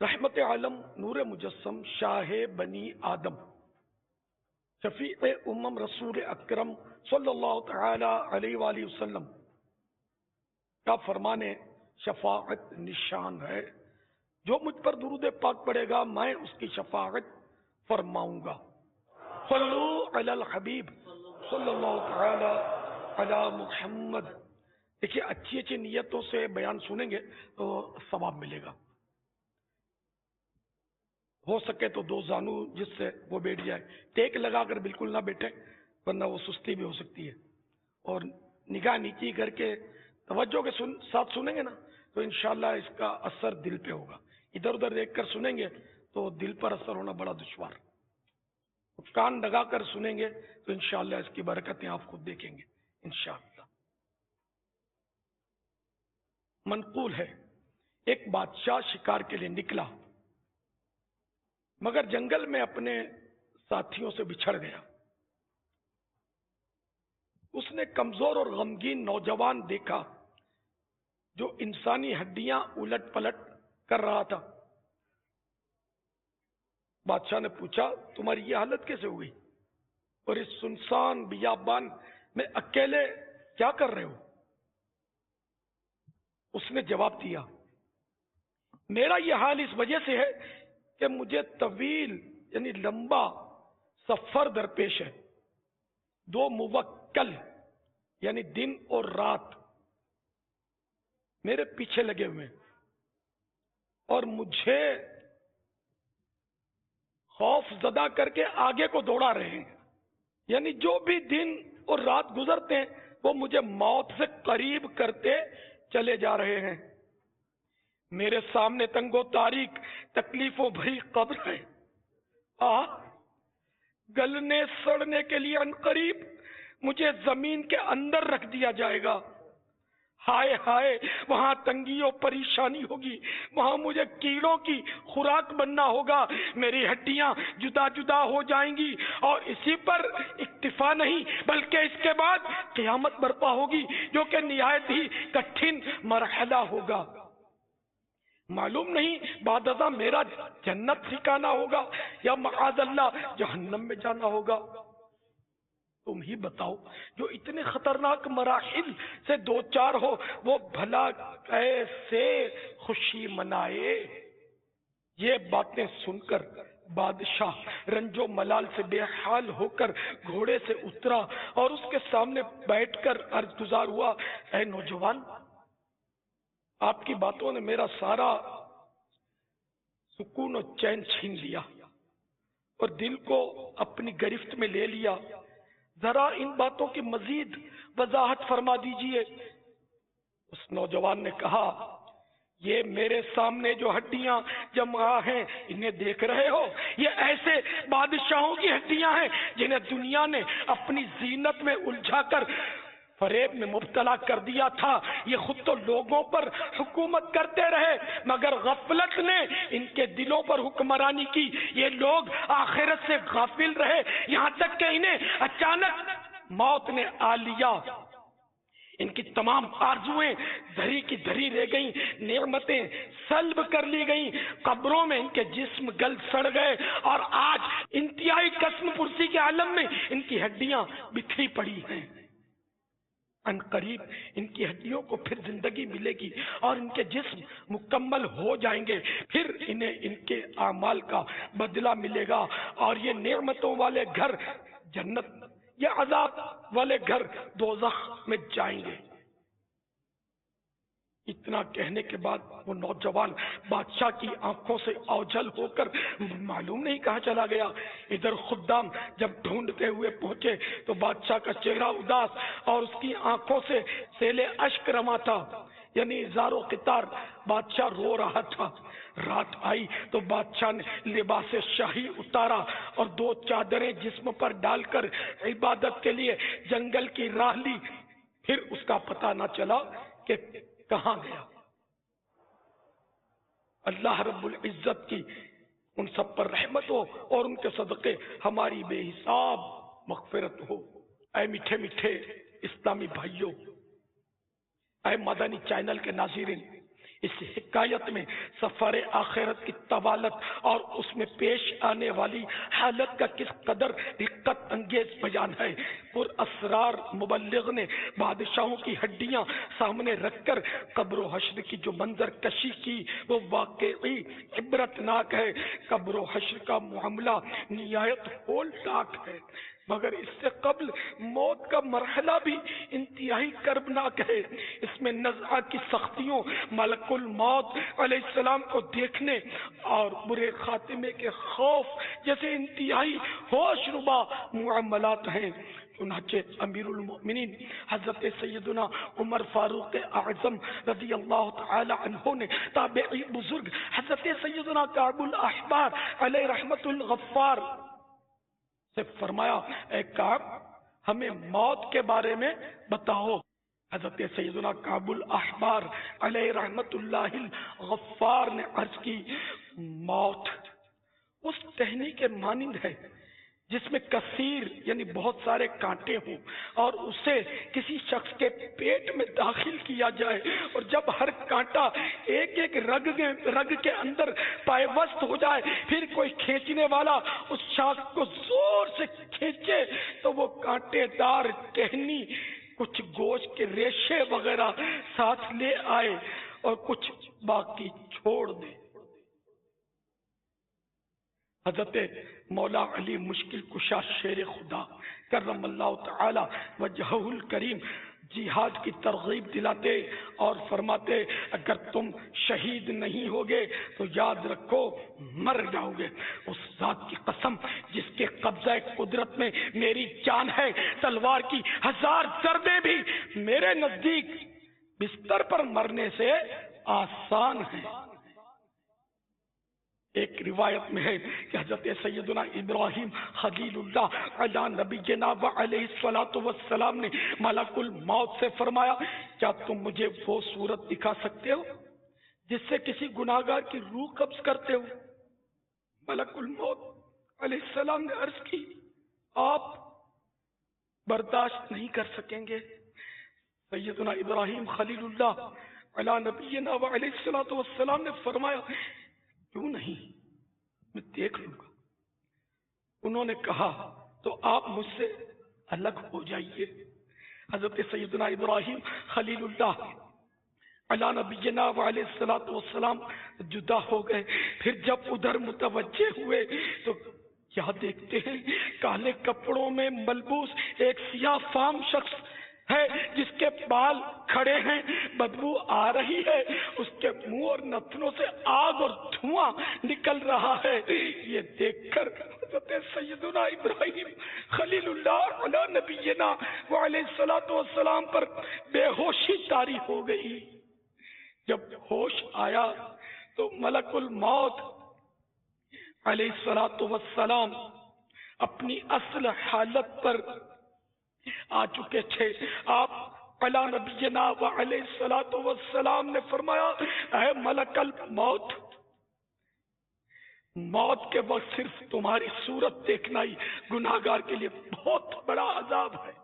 رحمت عالم نور مجسم شاہ بنی آدم شفیع امم رسول اکرم صلی اللہ تعالی علیہ وآلہ وسلم کا فرمان شفاعت نشان ہے، جو مجھ پر درود پاک پڑے گا میں اس کی شفاعت فرماؤں گا۔ صلو علی الحبیب صلی اللہ تعالی علی محمد۔ دیکھیے اچھی اچھی نیتوں سے بیان سنیں گے تو ثواب ملے گا۔ ہو سکے تو دو زانو جس سے وہ بیٹھ جائے، ٹیک لگا کر بالکل نہ بیٹھے ورنہ وہ سستی بھی ہو سکتی ہے، اور نگاہ نیچی کر کے توجہ کے ساتھ سنیں گے نا تو انشاءاللہ اس کا اثر دل پہ ہوگا۔ ادھر ادھر دیکھ کر سنیں گے تو دل پر اثر ہونا بڑا دشوار، کان لگا کر سنیں گے تو انشاءاللہ اس کی برکتیں آپ خود دیکھیں گے انشاءاللہ۔ منقول ہے ایک بادشاہ شکار کے لیے نکلا مگر جنگل میں اپنے ساتھیوں سے بچھڑ گیا۔ اس نے کمزور اور غمگین نوجوان دیکھا جو انسانی ہڈیاں الٹ پلٹ کر رہا تھا۔ بادشاہ نے پوچھا تمہاری یہ حالت کیسے ہوئی اور اس سنسان بیابان میں اکیلے کیا کر رہے ہو؟ اس نے جواب دیا میرا یہ حال اس وجہ سے ہے کہ مجھے طویل یعنی لمبا سفر درپیش ہے، دو موکل یعنی دن اور رات میرے پیچھے لگے ہوئے ہیں اور مجھے خوف زدہ کر کے آگے کو دوڑا رہے ہیں، یعنی جو بھی دن اور رات گزرتے ہیں وہ مجھے موت سے قریب کرتے چلے جا رہے ہیں۔ میرے سامنے تنگ و تاریک تکلیفوں بھری قبر ہے، گلنے سڑنے کے لیے عنقریب مجھے زمین کے اندر رکھ دیا جائے گا۔ ہائے ہائے وہاں تنگی و پریشانی ہوگی، وہاں مجھے کیڑوں کی خوراک بننا ہوگا، میری ہڈیاں جدا جدا ہو جائیں گی، اور اسی پر اکتفا نہیں بلکہ اس کے بعد قیامت برپا ہوگی جو کہ نہایت ہی کٹھن مرحلہ ہوگا۔ معلوم نہیں بعد ازاں میرا جنت ٹھکانہ ہوگا یا معاذ اللہ جہنم میں جانا ہوگا۔ تم ہی بتاؤ جو اتنے خطرناک مراحل سے دو چار ہو وہ بھلا کیسے خوشی منائے؟ یہ باتیں سن کر بادشاہ رنج و ملال سے بے حال ہو کر گھوڑے سے اترا اور اس کے سامنے بیٹھ کر عرض گزار ہوا اے نوجوان، آپ کی باتوں نے میرا سارا سکون و چین چھین لیا اور دل کو اپنی گرفت میں لے لیا، ذرا ان باتوں کی مزید وضاحت فرما دیجئے۔ اس نوجوان نے کہا یہ میرے سامنے جو ہڈیاں جمع ہیں انہیں دیکھ رہے ہو، یہ ایسے بادشاہوں کی ہڈیاں ہیں جنہیں دنیا نے اپنی زینت میں الجھا کر فریب میں مبتلا کر دیا تھا۔ یہ خود تو لوگوں پر حکومت کرتے رہے مگر غفلت نے ان کے دلوں پر حکمرانی کی، یہ لوگ آخرت سے غافل رہے یہاں تک کہ انہیں اچانک موت نے آ لیا۔ ان کی تمام آرزویں دھری کی دھری رہ گئیں، نعمتیں سلب کر لی گئیں، قبروں میں ان کے جسم گل سڑ گئے اور آج انتہائی قسم پرسی کے عالم میں ان کی ہڈیاں بکھری پڑی ہیں۔ ان قریب ان کی ہڈیوں کو پھر زندگی ملے گی اور ان کے جسم مکمل ہو جائیں گے، پھر انہیں ان کے اعمال کا بدلہ ملے گا اور یہ نعمتوں والے گھر جنت، یہ عذاب والے گھر دوزخ میں جائیں گے۔ اتنا کہنے کے بعد وہ نوجوان بادشاہ کی آنکھوں سے اوجھل ہو کر معلوم نہیں کہاں چلا گیا۔ ادھر خدام جب ڈھونڈتے ہوئے پہنچے تو بادشاہ کا چہرہ اداس اور اس کی آنکھوں سے سیلے اشک رواں تھا، یعنی زارو قطار بادشاہ رو رہا تھا۔ رات آئی تو بادشاہ نے لباس شاہی اتارا اور دو چادریں جسم پر ڈال کر عبادت کے لیے جنگل کی راہ لی، پھر اس کا پتہ نہ چلا کہ کہاں گیا۔ اللہ رب العزت کی ان سب پر رحمت ہو اور ان کے صدقے ہماری بے حساب مغفرت ہو۔ اے میٹھے میٹھے اسلامی بھائیوں، اے مدنی چینل کے ناظرین، اس حکایت میں سفر آخرت کی طوالت اور اس میں پیش آنے والی حالت کا کس قدر دقت انگیز بیان ہے۔ پر اسرار مبلغ نے بادشاہوں کی ہڈیاں سامنے رکھ کر قبر و حشر کی جو منظر کشی کی وہ واقعی عبرتناک ہے۔ قبر و حشر کا معاملہ نہایت ہولناک ہے، مگر اس سے قبل موت کا مرحلہ بھی انتہائی کربناک ہے۔ اس میں نزعہ کی سختیوں، ملک الموت علیہ السلام کو دیکھنے اور برے خاتمے کے خوف جیسے انتہائی ہوش ربا معاملات ہیں۔ چنانچہ امیر المؤمنین حضرت سیدنا عمر فاروق اعظم رضی اللہ تعالی عنہ نے تابعی بزرگ حضرت سیدنا کعب الاحبار علیہ رحمت الغفار سے فرمایا، اے کعب ہمیں موت کے بارے میں بتاؤ۔ حضرت سیدنا کعب الاحبار علیہ رحمت اللہ الغفار نے عرض کی، موت اس ٹہنی کے مانند ہے جس میں کثیر یعنی بہت سارے کانٹے ہوں اور اسے کسی شخص کے پیٹ میں داخل کیا جائے، اور جب ہر کانٹا ایک ایک رگ کے اندر پائبست ہو جائے، پھر کوئی کھینچنے والا اس شاخ کو زور سے کھینچے تو وہ کانٹے دار ٹہنی کچھ گوشت کے ریشے وغیرہ ساتھ لے آئے اور کچھ باقی چھوڑ دے۔ حضرت مولا علی مشکل کشا شیر خدا کرم اللہ تعالی وجہہ الکریم جہاد کی ترغیب دلاتے اور فرماتے، اگر تم شہید نہیں ہوگے تو یاد رکھو مر جاؤ گے۔ اس ذات کی قسم جس کے قبضہ قدرت میں میری جان ہے، تلوار کی 1000 ضربیں بھی میرے نزدیک بستر پر مرنے سے آسان ہیں۔ ایک روایت میں ہے کہ حضرت سیدنا ابراہیم خلیل اللہ علی نبینا علیہ الصلوۃ والسلام نے ملک الموت سے فرمایا، کیا تم مجھے وہ صورت دکھا سکتے ہو جس سے کسی گناہگار کی روح قبض کرتے ہو؟ ملک الموت علیہ السلام نے عرض کی، آپ برداشت نہیں کر سکیں گے۔ سیدنا ابراہیم خلیل اللہ علی نبینا علیہ الصلوۃ والسلام نے فرمایا، کیوں نہیں، میں دیکھ لوں گا۔ انہوں نے کہا، تو آپ مجھ سے الگ ہو جائیے۔ حضرت سیدنا ابراہیم خلیل اللہ علی نبینا علیہ الصلوۃ والسلام جدا ہو گئے۔ پھر جب ادھر متوجہ ہوئے تو کیا دیکھتے ہیں، کالے کپڑوں میں ملبوس ایک سیاہ فام شخص ہے جس کے بال کھڑے ہیں، بدبو آ رہی ہے، اس کے منہ اور نتنوں سے آگ اور دھواں نکل رہا ہے۔ یہ دیکھ کر حضرت سیدنا ابراہیم خلیل اللہ علی نبینا وعلیہ الصلوۃ والسلام پر بے ہوشی طاری ہو گئی۔ جب ہوش آیا تو ملک الموت علیہ الصلوۃ والسلام اپنی اصل حالت پر آ چکے تھے۔ آپ علی نبینا علیہ الصلوۃ والسلام نے فرمایا، اے ملک الموت، موت کے وقت صرف تمہاری صورت دیکھنا ہی گناہگار کے لیے بہت بڑا عذاب ہے۔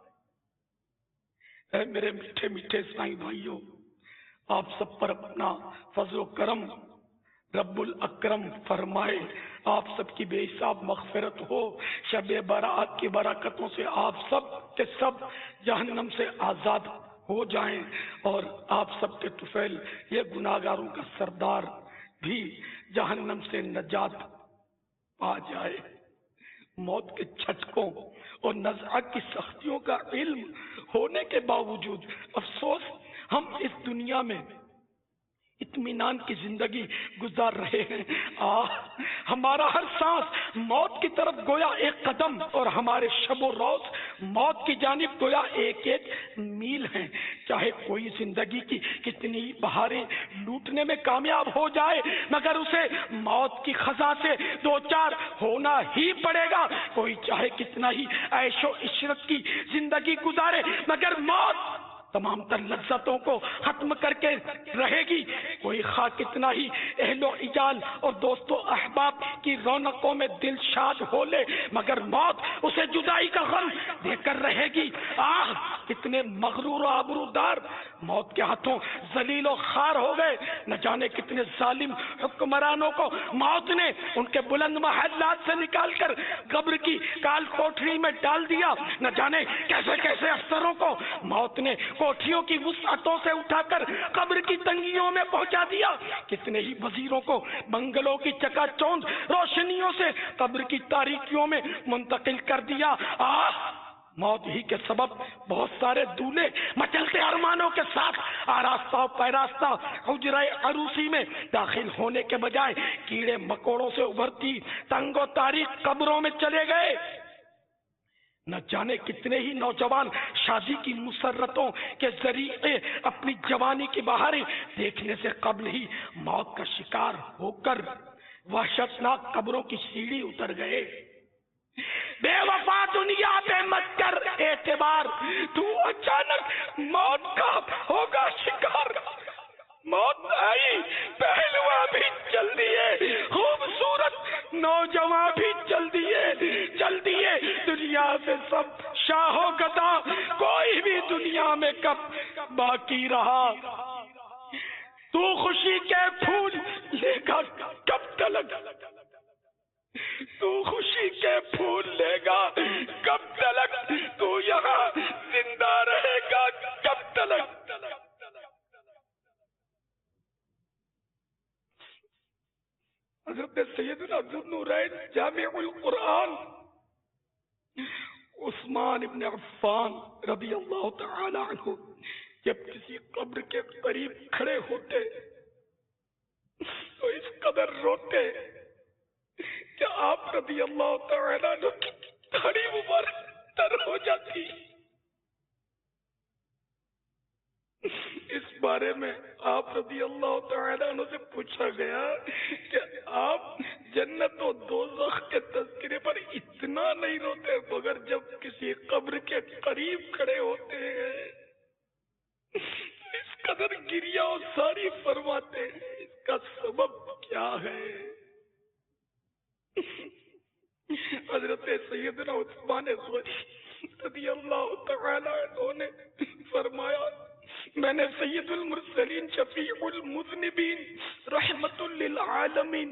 اے میرے میٹھے میٹھے اسلامی بھائیوں، آپ سب پر اپنا فضل و کرم رب الاکرم فرمائے، آپ سب کی بے حساب مغفرت ہو، شب برات کی برکتوں سے آپ سب کے سب جہنم سے آزاد ہو جائیں، اور آپ سب کے طفیل یہ گناہگاروں کا سردار بھی جہنم سے نجات پا جائے۔ موت کے جھٹکوں اور نزعہ کی سختیوں کا علم ہونے کے باوجود افسوس ہم اس دنیا میں اطمینان کی زندگی گزار رہے ہیں۔ ہمارا ہر سانس موت کی طرف گویا ایک قدم، اور ہمارے شب و روز موت کی جانب گویا ایک ایک میل ہیں۔ چاہے کوئی زندگی کی کتنی بہاریں لوٹنے میں کامیاب ہو جائے، مگر اسے موت کی خزاں سے دو چار ہونا ہی پڑے گا۔ کوئی چاہے کتنا ہی عیش و عشرت کی زندگی گزارے، مگر موت تمام تر لذتوں کو ختم کر کے رہے گی۔ کوئی خواہ کتنا ہی اہل و عیال اور دوست و احباب کی رونقوں میں دل شاد ہو لے، مگر موت اسے جدائی کا غم دے کر رہے گی۔ کتنے مغرور و آبرودار موت کے ہاتھوں ذلیل و خوار ہو گئے. نہ جانے کتنے ظالم حکمرانوں کو موت نے ان کے بلند محلات سے نکال کر قبر کی کال کوٹری میں ڈال دیا. نہ جانے کیسے کیسے افسروں کو موت نے کوٹھیوں کی وسعتوں سے اٹھا کر قبر کی تنگیوں میں پہنچا دیا. کتنے ہی وزیروں کو بنگلوں کی چکا چوند روشنیوں سے قبر کی تاریکیوں میں منتقل کر دیا. موت ہی کے سبب بہت سارے دولے مچلتے ارمانوں کے ساتھ آراستہ و پیراستہ حجرہ عروسی میں داخل ہونے کے بجائے کیڑے مکوڑوں سے ابھرتی تنگ و تاریک قبروں میں چلے گئے. نہ جانے کتنے ہی نوجوان شادی کی مسرتوں کے ذریعے اپنی جوانی کی بہاریں دیکھنے سے قبل ہی موت کا شکار ہو کر وحشتناک قبروں کی سیڑھی اتر گئے. بے وفا دنیا پہ مت کر اعتبار، تو اچانک موت کا ہوگا شکار. موت آئی پہلوا بھی چل دیے، خوبصورت نوجوان بھی چل دیے دنیا سے سب شاہ و گدا، کوئی بھی دنیا میں کب باقی رہا. تو خوشی کے پھول لے گا کب تلک، تو خوشی کے پھول لے گا کب تلک، تو یہاں زندہ رہے گا کب تلک. حضرت سیدنا ذوالنورین جامع القرآن عثمان ابن عفان رضی اللہ تعالی عنہ جب کسی قبر کے قریب کھڑے ہوتے تو اس قدر روتے کہ آپ رضی اللہ تعالی عنہ کی داڑھی مبارک تر ہو جاتی. اس بارے میں آپ رضی اللہ تعالی عنہ سے پوچھا گیا کہ آپ جنت و دوزخ کے تذکرے پر اتنا نہیں روتے مگر جب کسی قبر کے قریب کھڑے ہوتے ہیں اس قدر گریہ و ساری فرماتے ہیں. اس کا سبب کیا ہے؟ حضرت سیدنا عثمان غنی رضی اللہ تعالی عنہ نے فرمایا، میں نے سید المرسلین شفیع المذنبین رحمت للعالمین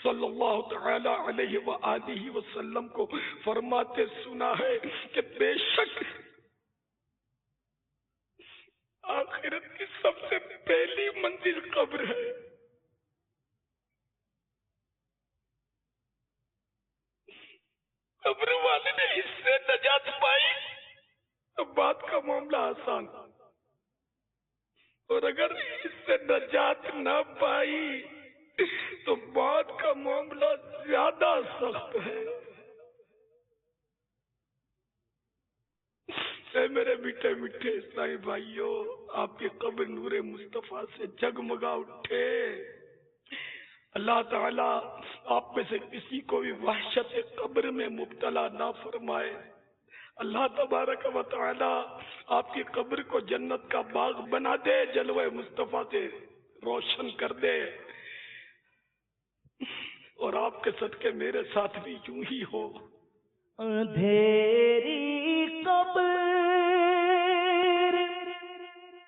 صلی اللہ تعالی علیہ وآلہ وسلم کو فرماتے سنا ہے کہ بے شک آخرت کی سب سے پہلی منزل قبر ہے. قبر والے نے اس سے نجات پائی تو بات کا معاملہ آسان، اور اگر اس سے نجات نہ پائی تو بات کا معاملہ زیادہ سخت ہے. اے میرے میٹھے میٹھے اسلامی بھائیوں، آپ کی قبر نور مصطفیٰ سے جگمگا اٹھے. اللہ تعالیٰ آپ میں سے کسی کو بھی وحشت قبر میں مبتلا نہ فرمائے. اللہ تبارک و تعالی آپ کی قبر کو جنت کا باغ بنا دے، جلوہ مصطفیٰ سے روشن کر دے، اور آپ کے صدقے میرے ساتھ بھی یوں ہی ہو. اندھیری قبر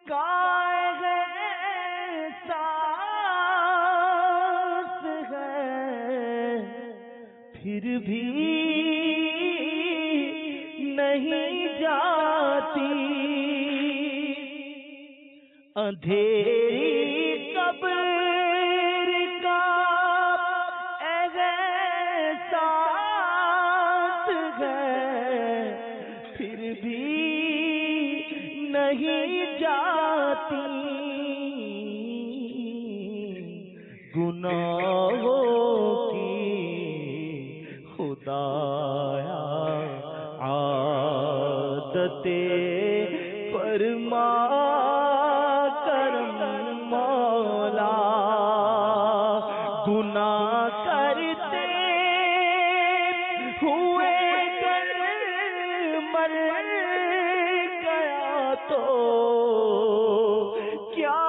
کا پھر بھی نہیں جاتی، اندھیری قبر کا احساس ہے پھر بھی نہیں جاتی. گناہوں خدایا عادت فرما کرم مولا، گناہ کرتے ہوئے گر مر گیا تو کیا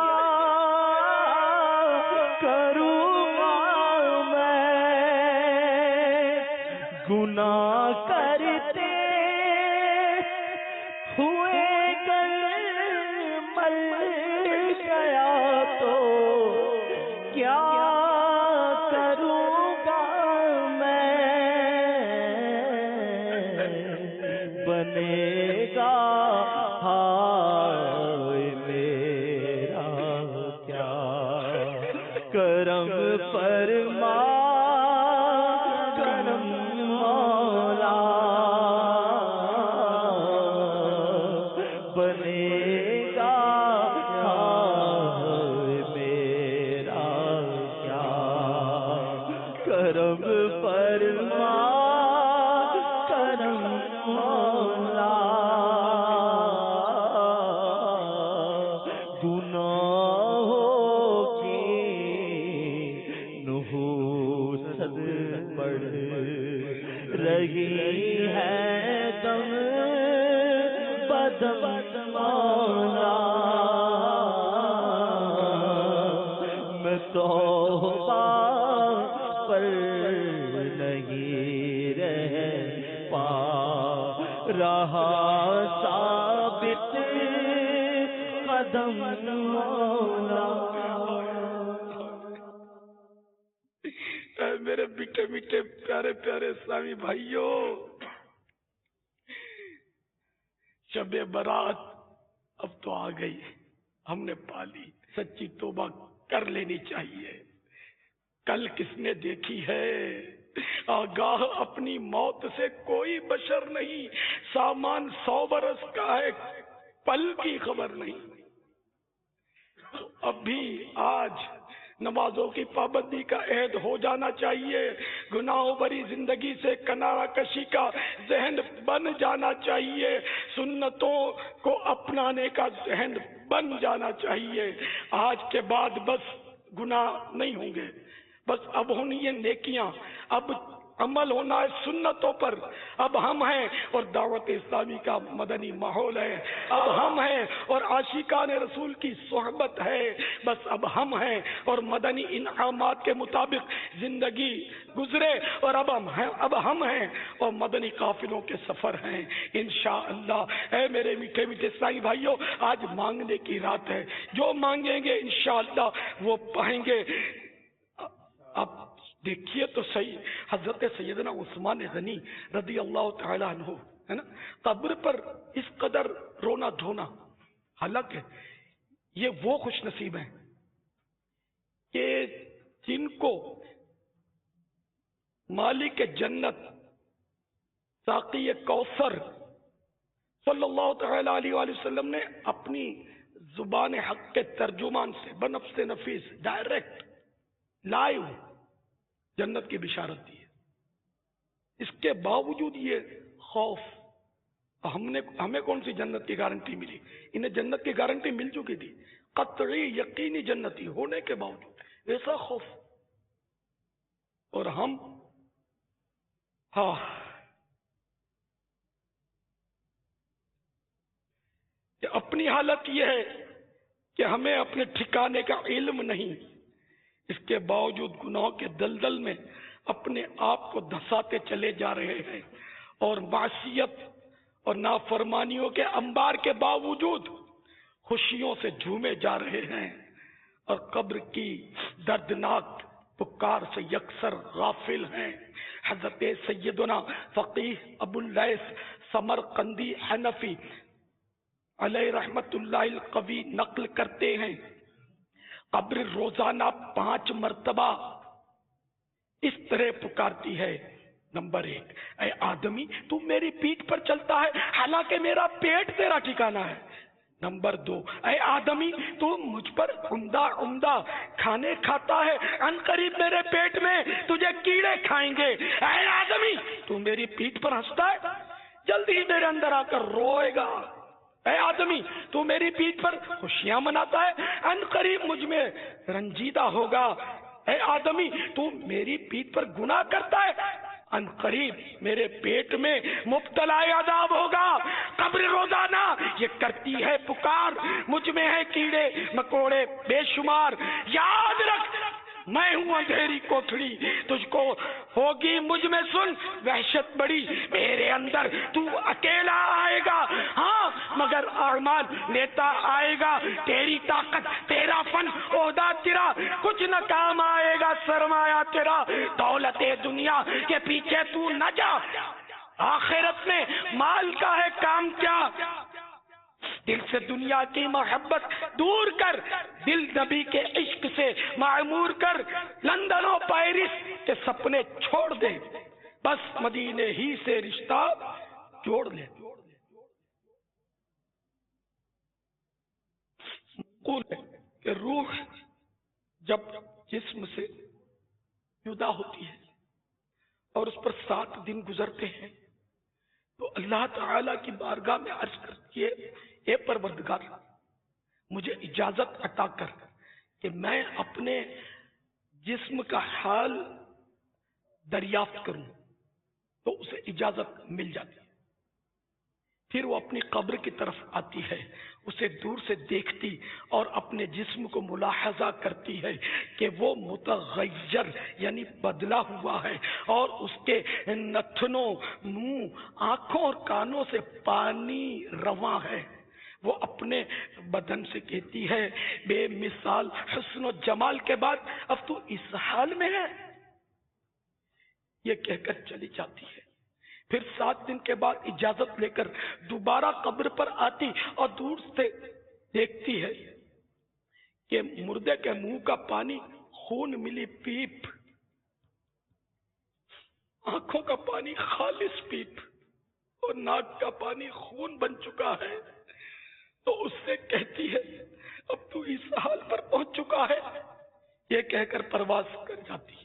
گناہ کرتے ہوئے گر فرما کرم مولا بنے گا میرا کیا کرم فرما کرم مولا گناہوں کی نحوست بڑھ رہی ہے دم بدم مولا میں توبہ پر نہیں رہ پا رہا ثابت قدم مولا اے میرے میٹھے میٹھے پیارے پیارے اسلامی بھائیوں، شب برات اب تو آ گئی، ہم نے پالی، سچی توبہ کر لینی چاہیے۔ کل کس نے دیکھی ہے؟ آگاہ اپنی موت سے کوئی بشر نہیں، سامان 100 برس کا ہے، پل کی خبر نہیں۔ تو اب بھی آج نمازوں کی پابندی کا عہد ہو جانا چاہیے، گناہوں بری زندگی سے کنارہ کشی کا ذہن بن جانا چاہیے، سنتوں کو اپنانے کا ذہن بن جانا چاہیے۔ آج کے بعد بس گناہ نہیں ہوں گے، بس اب ہونی ہے نیکیاں، اب عمل ہونا ہے سنتوں پر۔ اب ہم ہیں اور دعوت اسلامی کا مدنی ماحول ہے، اب ہم ہیں اور عاشقان رسول کی صحبت ہے، بس اب ہم ہیں اور مدنی انعامات کے مطابق زندگی گزرے، اور اب ہم ہیں اور مدنی قافلوں کے سفر ہیں انشاءاللہ۔ اے میرے میٹھے میٹھے اسلامی بھائیوں، آج مانگنے کی رات ہے، جو مانگیں گے انشاءاللہ وہ پائیں گے۔ اب دیکھیے تو صحیح، حضرت سیدنا عثمان غنی رضی اللہ تعالی عنہ ہے نا، قبر پر اس قدر رونا دھونا، حالانکہ یہ وہ خوش نصیب ہیں کہ جن کو مالک جنت ساقی کوثر صلی اللہ تعالی علیہ وآلہ وسلم نے اپنی زبان حق کے ترجمان سے بنفس نفیس ڈائریکٹ لائیو جنت کی بشارت دی ہے۔ اس کے باوجود یہ خوف، ہمیں کون سی جنت کی گارنٹی ملی؟ انہیں جنت کی گارنٹی مل چکی تھی، قطعی یقینی جنتی ہونے کے باوجود ایسا خوف۔ اور ہم کہ اپنی حالت یہ ہے کہ ہمیں اپنے ٹھکانے کا علم نہیں، اس کے باوجود گناہوں کے دلدل میں اپنے آپ کو دھساتے چلے جا رہے ہیں، اور معصیت اور نافرمانیوں کے انبار کے باوجود خوشیوں سے جھومے جا رہے ہیں، اور قبر کی دردناک پکار سے یکسر غافل ہیں۔ حضرت سیدنا فقیہ ابو اللیث سمرقندی حنفی علیہ رحمت اللہ القوی نقل کرتے ہیں، قبر روزانہ 5 مرتبہ اس طرح پکارتی ہے۔ نمبر 1، اے آدمی تو میری پیٹھ پر چلتا ہے حالانکہ میرا پیٹ تیرا ٹھکانہ ہے۔ نمبر 2، اے آدمی تو مجھ پر عمدہ کھانے کھاتا ہے، ان قریب میرے پیٹ میں تجھے کیڑے کھائیں گے۔ اے آدمی تو میری پیٹھ پر ہنستا ہے، جلدی میرے اندر آ کر روئے گا۔ اے آدمی تو میری پیٹھ پر خوشیاں مناتا ہے، ان قریب مجھ میں رنجیدہ ہوگا۔ اے آدمی تو میری پیٹھ پر گناہ کرتا ہے، ان قریب میرے پیٹ میں مبتلا عذاب ہوگا۔ قبر روزانہ یہ کرتی ہے پکار، مجھ میں ہے کیڑے مکوڑے بے شمار، یاد رکھ میں ہوں اندھیری کوٹھڑی، تجھ کو ہوگی مجھ میں سن وحشت بڑی، میرے اندر تو اکیلا آئے گا، ہاں مگر اعمال لیتا آئے گا، تیری طاقت تیرا فن عہدہ تیرا کچھ نہ کام آئے گا، سرمایہ تیرا دولت دنیا کے پیچھے تو نہ جا، آخرت میں مال کا ہے کام کیا۔ دل سے دنیا کی محبت دور کر، دل نبی کے عشق سے معمور کر، لندن و پیرس کے سپنے چھوڑ دے، بس مدینے ہی سے رشتہ جوڑ لے۔ مقول ہے کہ روح جب جسم سے جدا ہوتی ہے اور اس پر 7 دن گزرتے ہیں تو اللہ تعالی کی بارگاہ میں عرض کرتی ہے، اے پروردگار مجھے اجازت عطا کر کہ میں اپنے جسم کا حال دریافت کروں، تو اسے اجازت مل جاتی ہے۔ پھر وہ اپنی قبر کی طرف آتی ہے، اسے دور سے دیکھتی اور اپنے جسم کو ملاحظہ کرتی ہے کہ وہ متغیر یعنی بدلا ہوا ہے، اور اس کے نتنوں، منہ، آنکھوں اور کانوں سے پانی رواں ہے۔ وہ اپنے بدن سے کہتی ہے، بے مثال حسن و جمال کے بعد اب تو اس حال میں ہے، یہ کہہ کر چلی جاتی ہے۔ پھر 7 دن کے بعد اجازت لے کر دوبارہ قبر پر آتی اور دور سے دیکھتی ہے کہ مردے کے منہ کا پانی خون ملی پیپ، آنکھوں کا پانی خالص پیپ اور ناک کا پانی خون بن چکا ہے۔ تو اس سے کہتی ہے، اب تو اس حال پر پہنچ چکا ہے، یہ کہہ کر پرواز کر جاتی ہے۔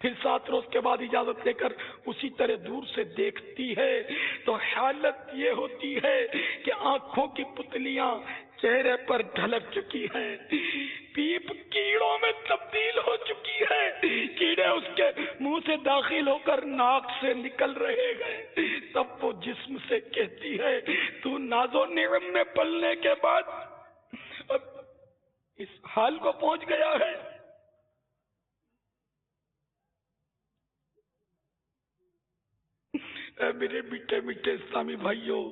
پھر 7 روز کے بعد اجازت لے کر اسی طرح دور سے دیکھتی ہے تو حالت یہ ہوتی ہے کہ آنکھوں کی پتلیاں چہرے پر ڈھلک چکی ہیں، پیپ کیڑوں میں تبدیل ہو چکی ہے، کیڑے اس کے منہ سے داخل ہو کر ناک سے نکل رہے گئے۔ تب وہ جسم سے کہتی ہے، تو ناز و نعم میں پلنے کے بعد اب اس حال کو پہنچ گیا ہے۔ اے میرے میٹھے میٹھے اسلامی بھائیوں،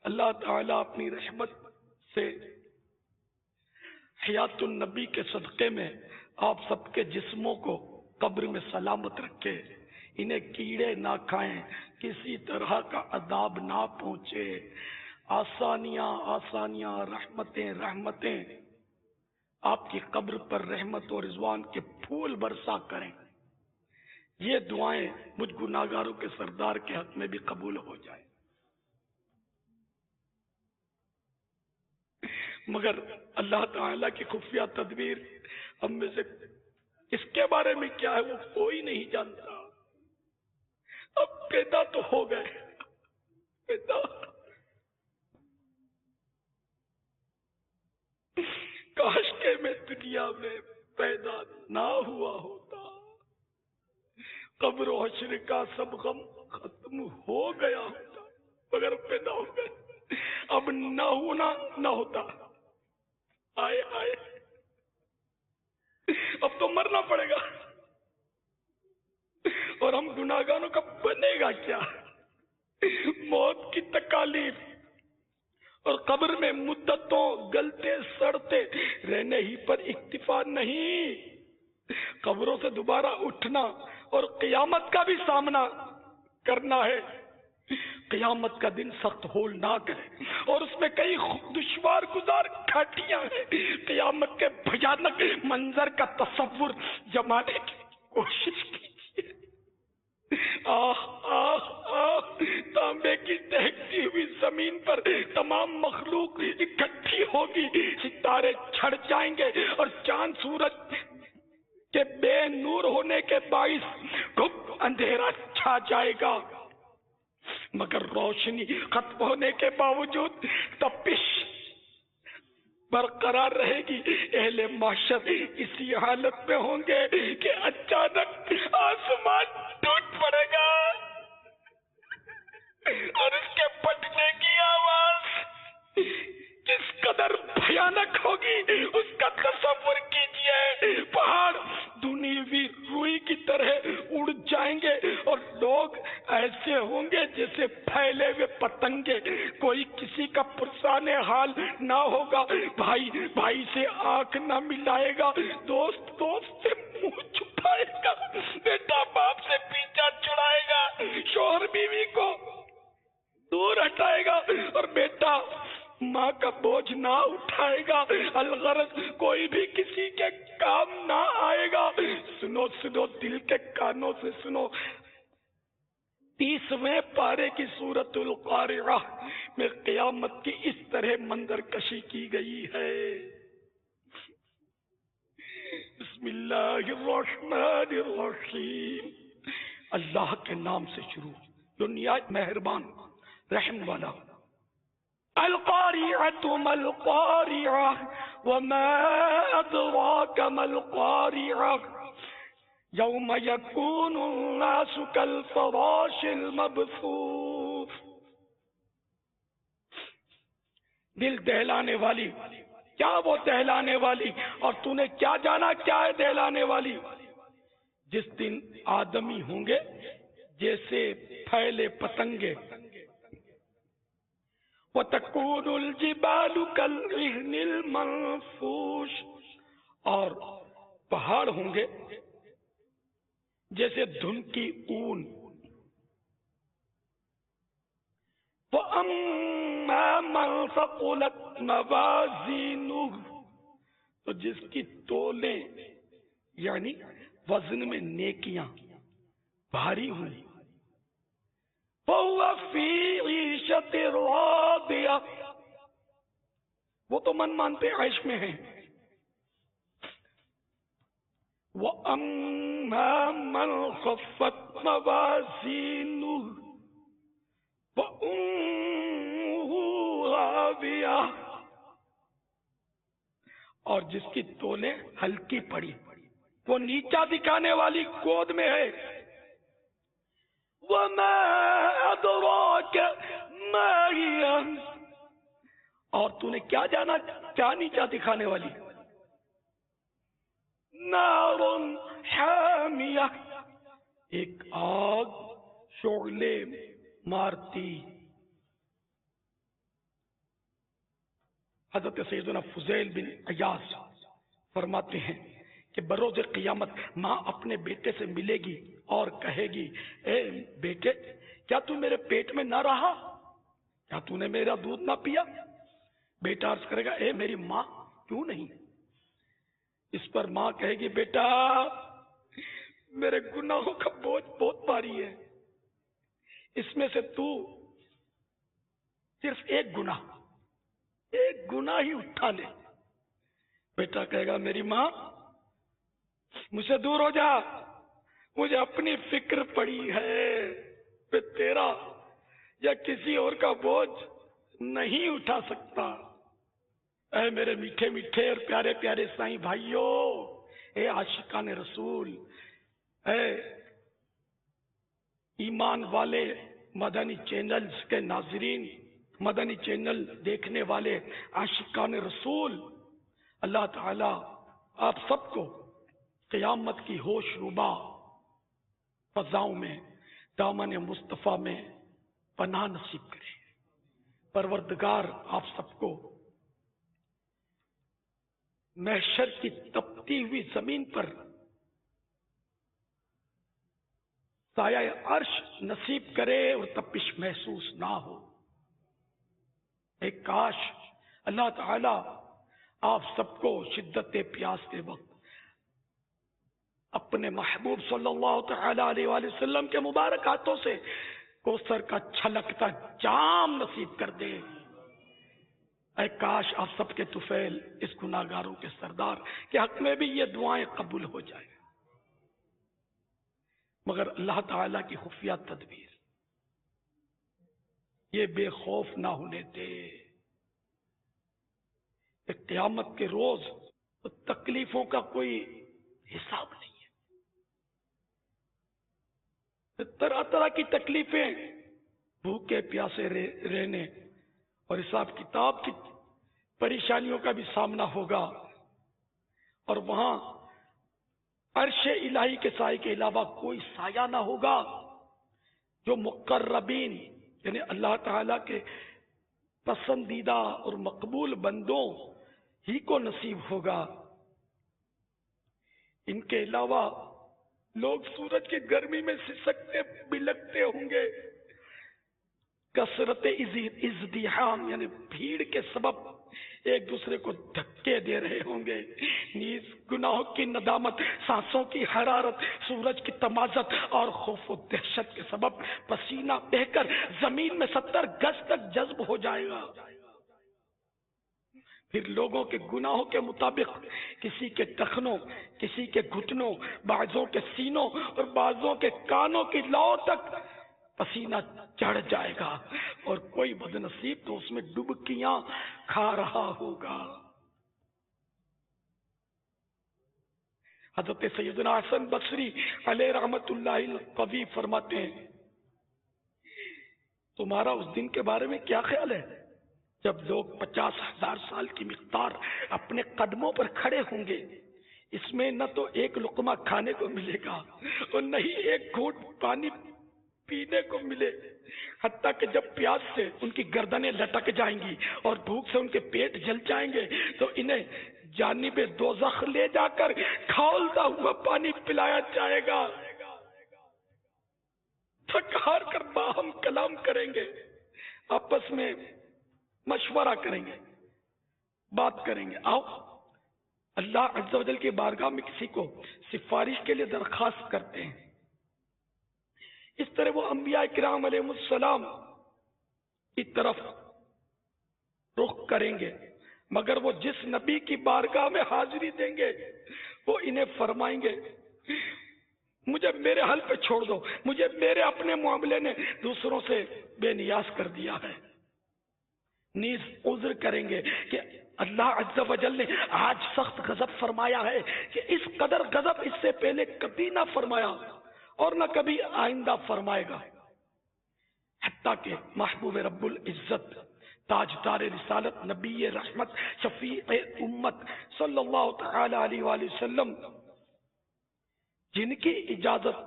اللہ تعالیٰ اپنی رحمت سے حیات النبی کے صدقے میں آپ سب کے جسموں کو قبر میں سلامت رکھے، انہیں کیڑے نہ کھائیں، کسی طرح کا عذاب نہ پہنچے، آسانیاں آسانیاں، رحمتیں رحمتیں آپ کی قبر پر رحمت و رضوان کے پھول برسا کریں۔ یہ دعائیں مجھ گناہگاروں کے سردار کے حق میں بھی قبول ہو جائیں۔ مگر اللہ تعالیٰ کی خفیہ تدبیر ہم میں سے اس کے بارے میں کیا ہے وہ کوئی نہیں جانتا۔ اب پیدا تو ہو گئے، پیدا کاش کے میں دنیا میں پیدا نہ ہوا ہوتا، قبر و حشر کا سب غم ختم ہو گیا ہوتا، مگر پیدا ہو گئے، اب نہ ہونا نہ ہوتا۔ آئے آئے اب تو مرنا پڑے گا، اور ہم گناہگاروں کا بنے گا کیا؟ موت کی تکالیف اور قبر میں مدتوں گلتے سڑتے رہنے ہی پر اکتفا نہیں، قبروں سے دوبارہ اٹھنا اور قیامت کا بھی سامنا کرنا ہے۔ قیامت کا دن سخت ہولناک ہے اور اس میں کئی دشوار گزار گھاٹیاں ہیں۔ قیامت کے بھیانک منظر کا تصور جمانے کی کوشش کیجیے۔ آہ آہ آہ، تانبے کی دہکتی ہوئی زمین پر تمام مخلوق اکٹھی ہوگی، ستارے چھڑ جائیں گے اور چاند سورج کے بے نور ہونے کے باعث گھپ اندھیرا چھا جائے گا، مگر روشنی ختم ہونے کے باوجود تپش برقرار رہے گی۔ اہل محشر اسی حالت میں ہوں گے کہ اچانک آسمان ٹوٹ پڑے گا اور اس کے پھٹنے کی آواز کس قدر بھیانک ہوگی اس کا تصور کیجئے۔ پہاڑ دھنی ہوئی روئی کی طرح اڑ جائیں گے اور لوگ ایسے ہوں گے جیسے پھیلے ہوئے پتنگے، کوئی کسی کا پرسان حال نہ ہوگا، بھائی بھائی سے آنکھ نہ ملائے گا، دوست دوست سے منہ چھپائے گا، بیٹا باپ سے پیچھا چھڑائے گا، شوہر بیوی کو دور ہٹائے گا اور بیٹا ماں کا بوجھ نہ اٹھائے گا، الغرض کوئی بھی کسی کے کام نہ آئے گا۔ سنو سنو، دل کے کانوں سے سنو، 30ویں پارے کی سورۃ القارعہ میں قیامت کی اس طرح منظر کشی کی گئی ہے۔ بسم اللہ الرحمن الرحیم، اللہ کے نام سے شروع جو نہایت مہربان رحم والا۔ القارعۃ ما القارعہ وما ادراک ما القارعہ یوم یکون الناس کالفراش المبثوث۔ دل دہلانے والی، کیا وہ دہلانے والی، اور تو نے کیا جانا کیا ہے دہلانے والی؟ جس دن آدمی ہوں گے جیسے پھیلے پتنگے، وَتَكُونُ الْجِبَالُ كَالْعِهْنِ الْمَنفُوشِ، اور پہاڑ ہوں گے جیسے دھن کی اون۔ وَأَمَّا مَنْ ثَقُلَتْ مَوَازِينُهُ، تو جس کی تولیں یعنی وزن میں نیکیاں بھاری ہوئی، فَهُوَ فِي عِيشَةٍ رَاضِيَةٍ، وہ تو من مانتے عیش میں ہیں۔ وَأَمَّا مَنْ خَفَّتْ مَوَازِينُهُ فَأُمُّهُ هَاوِيَةٌ، اور جس کی تولیں ہلکی پڑی، وہ نیچا دکھانے والی گود میں ہے۔ وَمَا أَدْرَاكَ مَا هِيَهْ، اور تو نے کیا جانا کیا نیچا دکھانے والی؟ نَارٌ حَامِيَةٌ، ایک آگ شعلے مارتی۔ حضرت سیدنا فضیل بن عیاض فرماتے ہیں کہ بروز قیامت ماں اپنے بیٹے سے ملے گی اور کہے گی، اے بیٹے کیا تو میرے پیٹ میں نہ رہا؟ کیا تو نے میرا دودھ نہ پیا؟ بیٹا عرض کرے گا، اے میری ماں کیوں نہیں؟ اس پر ماں کہے گی، بیٹا میرے گناہوں کا بوجھ بہت بھاری ہے، اس میں سے تو صرف ایک گناہ ہی اٹھا لے۔ بیٹا کہے گا، میری ماں مجھ سے دور ہو جا، مجھے اپنی فکر پڑی ہے، میں تیرا یا کسی اور کا بوجھ نہیں اٹھا سکتا۔ اے میرے میٹھے میٹھے اور پیارے پیارے سائیں بھائیوں، اے عاشقان رسول، اے ایمان والے مدنی چینلز کے ناظرین، مدنی چینل دیکھنے والے عاشقان رسول، اللہ تعالی آپ سب کو قیامت کی ہوش ربا فضاؤں میں دامن مصطفیٰ میں پناہ نصیب کرے۔ پروردگار آپ سب کو محشر کی تپتی ہوئی زمین پر سایہ عرش نصیب کرے اور تپش محسوس نہ ہو۔ ایک کاش اللہ تعالی آپ سب کو شدت پیاس کے وقت اپنے محبوب صلی اللہ تعالی علیہ وآلہ وسلم کے مبارک ہاتھوں سے کوثر کا چھلکتا جام نصیب کر دے۔ اے کاش آپ سب کے طفیل اس گناہگاروں کے سردار کے حق میں بھی یہ دعائیں قبول ہو جائیں، مگر اللہ تعالی کی خفیہ تدبیر یہ بے خوف نہ ہونے دے۔ قیامت کے روز تکلیفوں کا کوئی حساب نہیں ہے، طرح طرح کی تکلیفیں، بھوکے پیاسے رہنے اور حساب کتاب کی پریشانیوں کا بھی سامنا ہوگا، اور وہاں عرش الہی کے سائے کے علاوہ کوئی سایہ نہ ہوگا جو مقربین یعنی اللہ تعالی کے پسندیدہ اور مقبول بندوں ہی کو نصیب ہوگا۔ ان کے علاوہ لوگ سورج کی گرمی میں سسکتے بلکتے ہوں گے، کثرت ازدحام یعنی بھیڑ کے سبب ایک دوسرے کو دھکے دے رہے ہوں گے، نیز گناہوں کی ندامت، سانسوں کی حرارت، سورج کی تمازت اور خوف و دہشت کے سبب پسینہ بہہ کر زمین میں 70 گز تک جذب ہو جائے گا۔ پھر لوگوں کے گناہوں کے مطابق کسی کے ٹخنوں، کسی کے گھٹنوں، بعضوں کے سینوں اور بعضوں کے کانوں کی لو تک پسینہ چڑھ جائے گا، اور کوئی بدنصیب تو اس میں ڈبکیاں کھا رہا ہوگا۔ حضرت سیدنا حسن بصری علیہ رحمت اللہ القوی فرماتے ہیں، تمہارا اس دن کے بارے میں کیا خیال ہے جب لوگ 50,000 سال کی مقدار اپنے قدموں پر کھڑے ہوں گے، اس میں نہ تو ایک لقمہ کھانے کو ملے گا اور نہ ہی ایک گھونٹ پانی پینے کو ملے، حتیٰ کہ جب پیاس سے ان کی گردنیں لٹک جائیں گی اور بھوک سے ان کے پیٹ جل جائیں گے تو انہیں جانب دوزخ لے جا کر کھولتا ہوا پانی پلایا جائے گا۔ تھک ہار کر باہم کلام کریں گے، آپس میں مشورہ کریں گے، بات کریں گے، آؤ اللہ عز و جل کی بارگاہ میں کسی کو سفارش کے لیے درخواست کرتے ہیں۔ اس طرح وہ انبیاء کرام علیہ السلام کی طرف رخ کریں گے، مگر وہ جس نبی کی بارگاہ میں حاضری دیں گے وہ انہیں فرمائیں گے، مجھے میرے حل پہ چھوڑ دو، مجھے میرے اپنے معاملے نے دوسروں سے بے نیاز کر دیا ہے۔ نیز عذر کریں گے کہ اللہ عز و جل نے آج سخت غضب فرمایا ہے کہ اس قدر غضب اس سے پہلے کبھی نہ فرمایا اور نہ کبھی آئندہ فرمائے گا، حتیٰ کہ محبوب رب العزت، تاجدار رسالت، نبی رحمت، شفیع امت صلی اللہ تعالی علیہ وآلہ وسلم، جن کی اجازت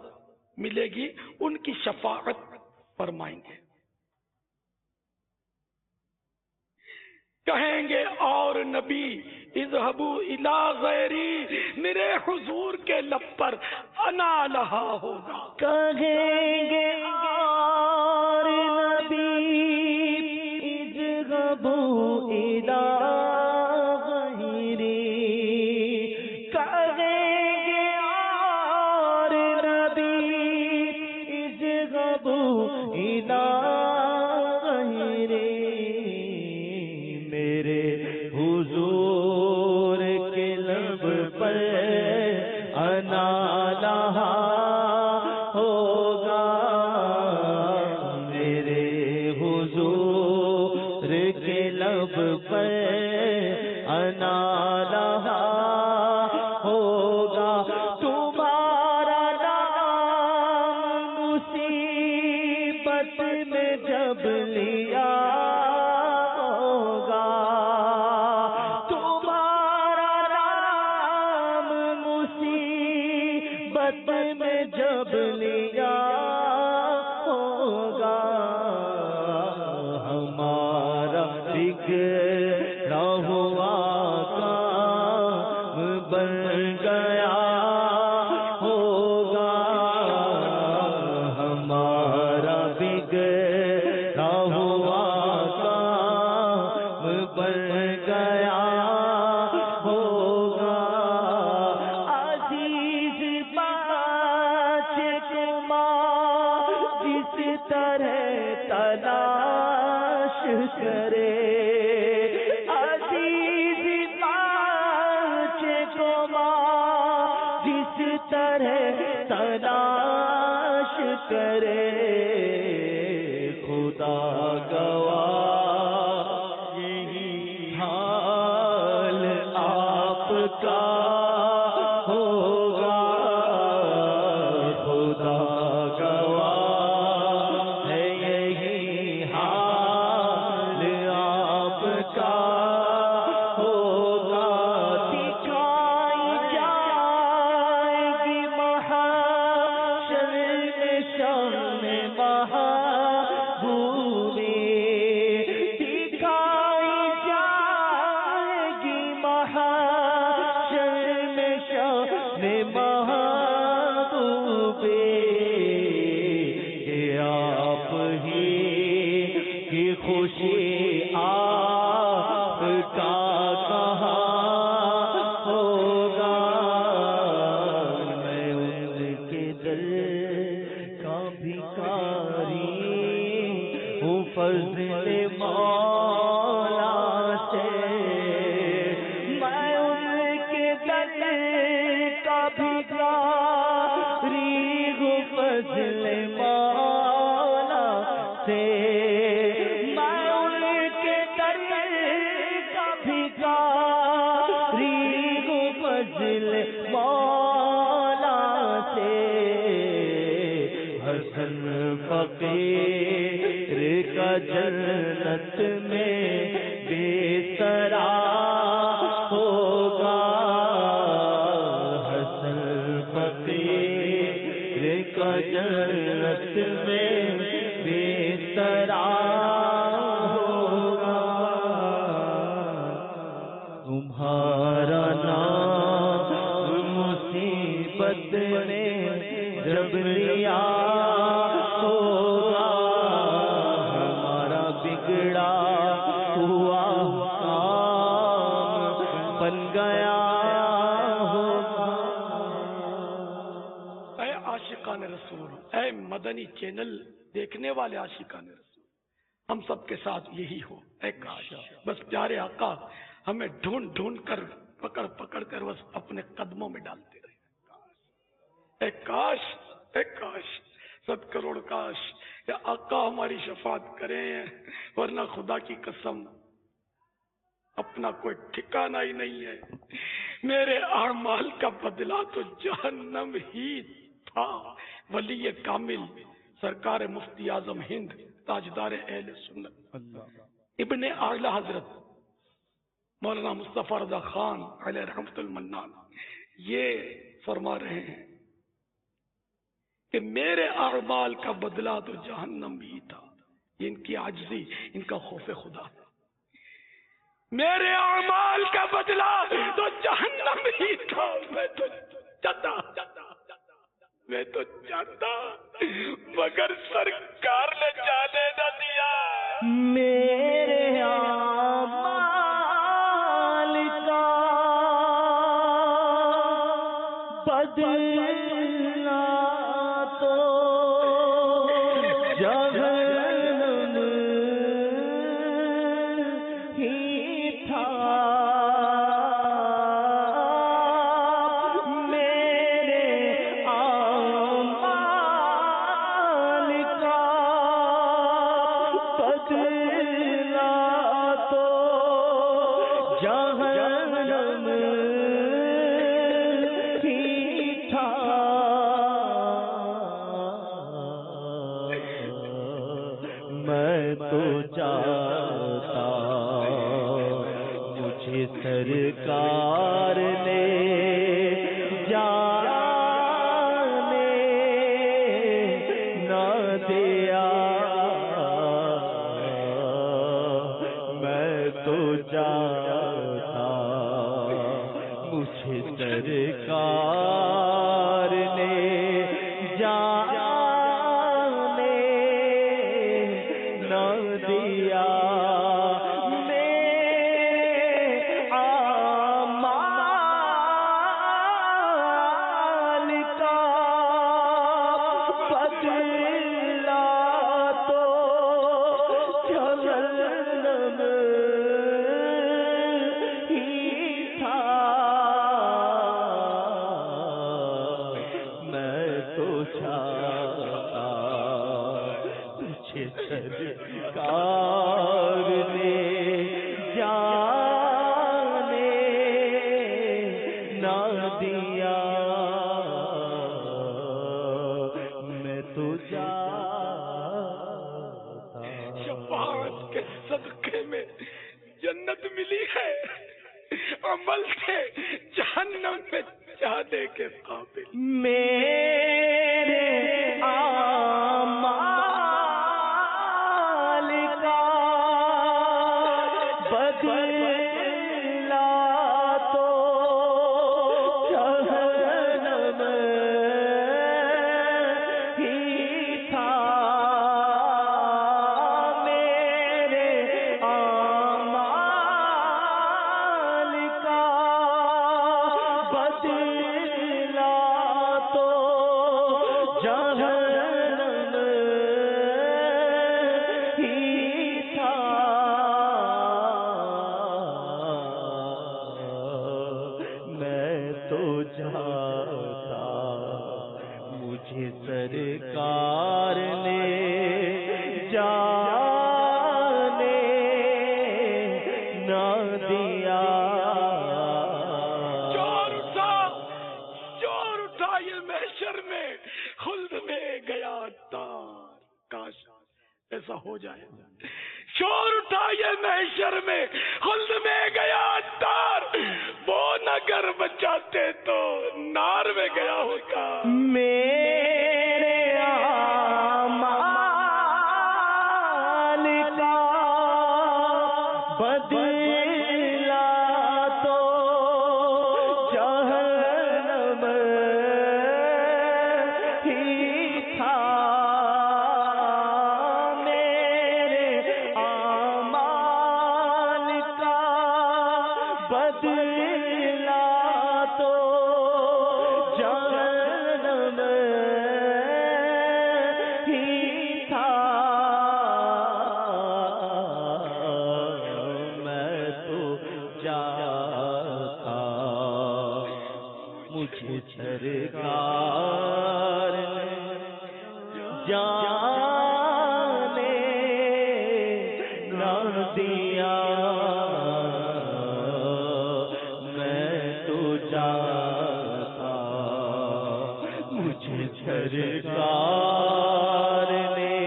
ملے گی ان کی شفاعت فرمائیں گے۔ کہیں گے اور نبی اذهبوا الی غیری، میرے حضور کے لب پر انا لہا ہوگا۔ کہیں گے اور نبی اذهبوا الی غیری، کہیں گے اور نبی اذهبوا الی حضور کے لب پر انا لہا ہوگا، میرے حضور کے لب پر انا لہا ہوگا، تمہارا نام مصیبت میں جب لیا میں جب لیا ہوگا، ہمارا بگڑا ہوا کام بن گیا ہوگا، ہمارا بگڑا ہوا کام بن گیا ہوگا، تلاش کرے عزیز پاچ کو ماں جس طرح تلاش کرے، خدا گواہ یہی حال آپ کا ہوگا، خدا گواہ محبوب فضل مولا سے میں ان کے در کا بھکاری ہوں فضل مولا سے میں ان کے در کا بھکاری ہوں فضل مولا سے حسن فقیر کا جنت میں بسترا ہوگا حسن فقیر کا جنت میں بسترا ہوگا تمہارا نام مصیبت نے جب لیا ہوگا ہمارا بگڑا ہوا کام بن گیا ہوگا۔ اے عاشقان رسول، اے مدنی چینل دیکھنے والے عاشقان رسول، ہم سب کے ساتھ یہی ہو۔ اے کاش بس پیارے آقا ہمیں ڈھونڈ ڈھونڈ کر پکڑ پکڑ کر بس اپنے قدموں میں ڈالتے رہے۔ اے کاش، اے کاش، 100 کروڑ کاش یا آقا ہماری شفاعت کریں، ورنہ خدا کی قسم اپنا کوئی ٹھکانہ ہی نہیں ہے۔ میرے اعمال کا بدلہ تو جہنم ہی تھا۔ ولی کامل سرکار مفتی اعظم ہند تاجدار اہل سنت ابن اعلی حضرت مولانا مصطفیٰ رضا خان علیہ رحمت المنان یہ فرما رہے ہیں کہ میرے اعمال کا بدلہ تو جہنم ہی تھا۔ یہ ان کی عاجزی، ان کا خوف خدا تھا۔ میرے اعمال کا بدلہ تو جہنم ہی تھا۔ میں تو چاہتا مگر سرکار نے جانے نہ دیا۔ میرے اعمال کا بدلہ تو جہنم ہی تھا۔ میرے اعمال کا بدلہ تو جہنم ہی تھا۔ میں تو چاہتا مجھے سرکار نے جانے نہ دیا۔ میں تو چاہتا مجھے سرکار نے جانے نہ دیا۔ میرے اعمال کا بدلہ تو جہنم ہی تھا۔ میں تو چاہتا تجھے سرکار نے جانے نہ دیا۔ میں تو چاہتا شفاعت کے صدقے میں جنت ملی ہے، عمل سے جہنم میں جانے کے قابل۔ میرے اعمال کا بدلہ تو جہنم ہی تھا۔ میرے اعمال کا بدلہ تو جہنم ہی مجھے سرکار نے جانے نہ دیا. چور اٹھا یہ محشر میں خلد میں گیا عطار. کاش ایسا ہو جائے. چور اٹھا یہ محشر میں خلد میں گیا عطار. وہ نہ گر بچاتے تو نار میں گیا ہوتا. میرے اعمال کا بدلہ تو جہنم ہی تھا. میرے اعمال کا بدلہ تو جہنم ہی تھا. میں تو جاتا مجھے سرکار جانے نہ دیا. میں تو جاتا مجھے سرکار نے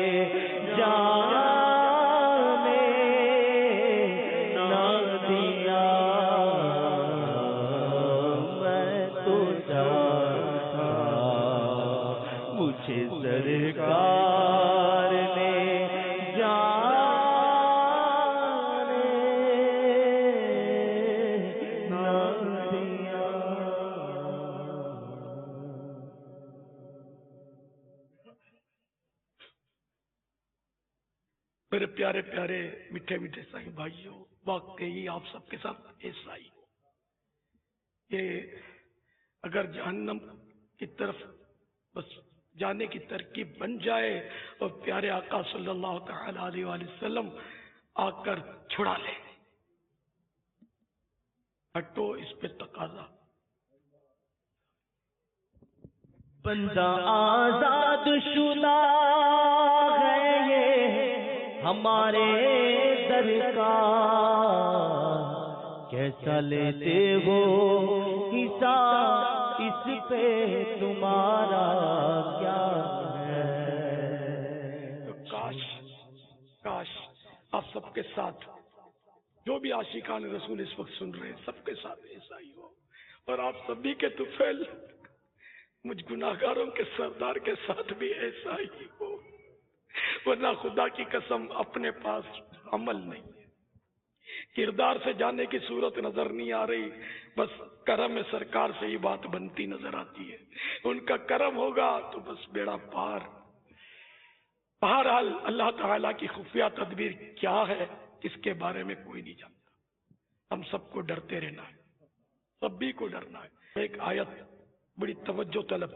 جانے نہ دیا. میں تو جاتا مجھے سرکار نے جانے نہ دیا. میرے پیارے پیارے میٹھے میٹھے سائیں بھائیوں، واقعی آپ سب کے ساتھ ایسا ہی ہو. یہ اگر جہنم کی طرف بس جانے کی ترکیب بن جائے اور پیارے آقا صلی اللہ تعالی علیہ وآلہ وسلم آ کر چھڑا لے. ہٹو اس پہ تقاضا. بندہ آزاد شدہ ہے یہ ہمارے در کا. کیسا لیتے ہو حساب اس پہ تمہارا کیا ہے. کاش آپ سب کے ساتھ، جو بھی عاشقان رسول اس وقت سن رہے ہیں، سب کے ساتھ ایسا ہی ہو. اور آپ سبھی کے طفیل مجھ گناہگاروں کے سردار کے ساتھ بھی ایسا ہی ہو. ورنہ خدا کی قسم اپنے پاس عمل نہیں ہے، کردار سے جانے کی صورت نظر نہیں آ رہی. بس کرم سرکار سے ہی بات بنتی نظر آتی ہے. ان کا کرم ہوگا تو بس بیڑا پار. بہرحال اللہ تعالیٰ کی خفیہ تدبیر کیا ہے اس کے بارے میں کوئی نہیں جانتا. ہم سب کو ڈرتے رہنا ہے، سبھی کو ڈرنا ہے. ایک آیت بڑی توجہ طلب.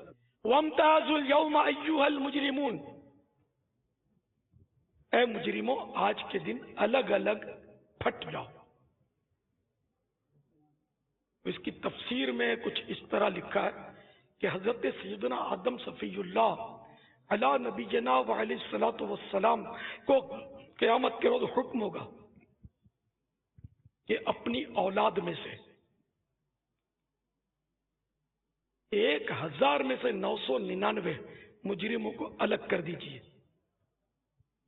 وَامْتَازُوا الْيَوْمَ أَيُّهَا الْمُجْرِمُونَ. اے مجرموں، آج کے دن الگ الگ پھٹ جاؤ. اس کی تفسیر میں کچھ اس طرح لکھا ہے کہ حضرت سیدنا آدم صفی اللہ علی نبینا وعلیہ الصلوۃ والسلام کو قیامت کے روز حکم ہوگا کہ اپنی اولاد میں سے 1000 میں سے 999 مجرموں کو الگ کر دیجیے.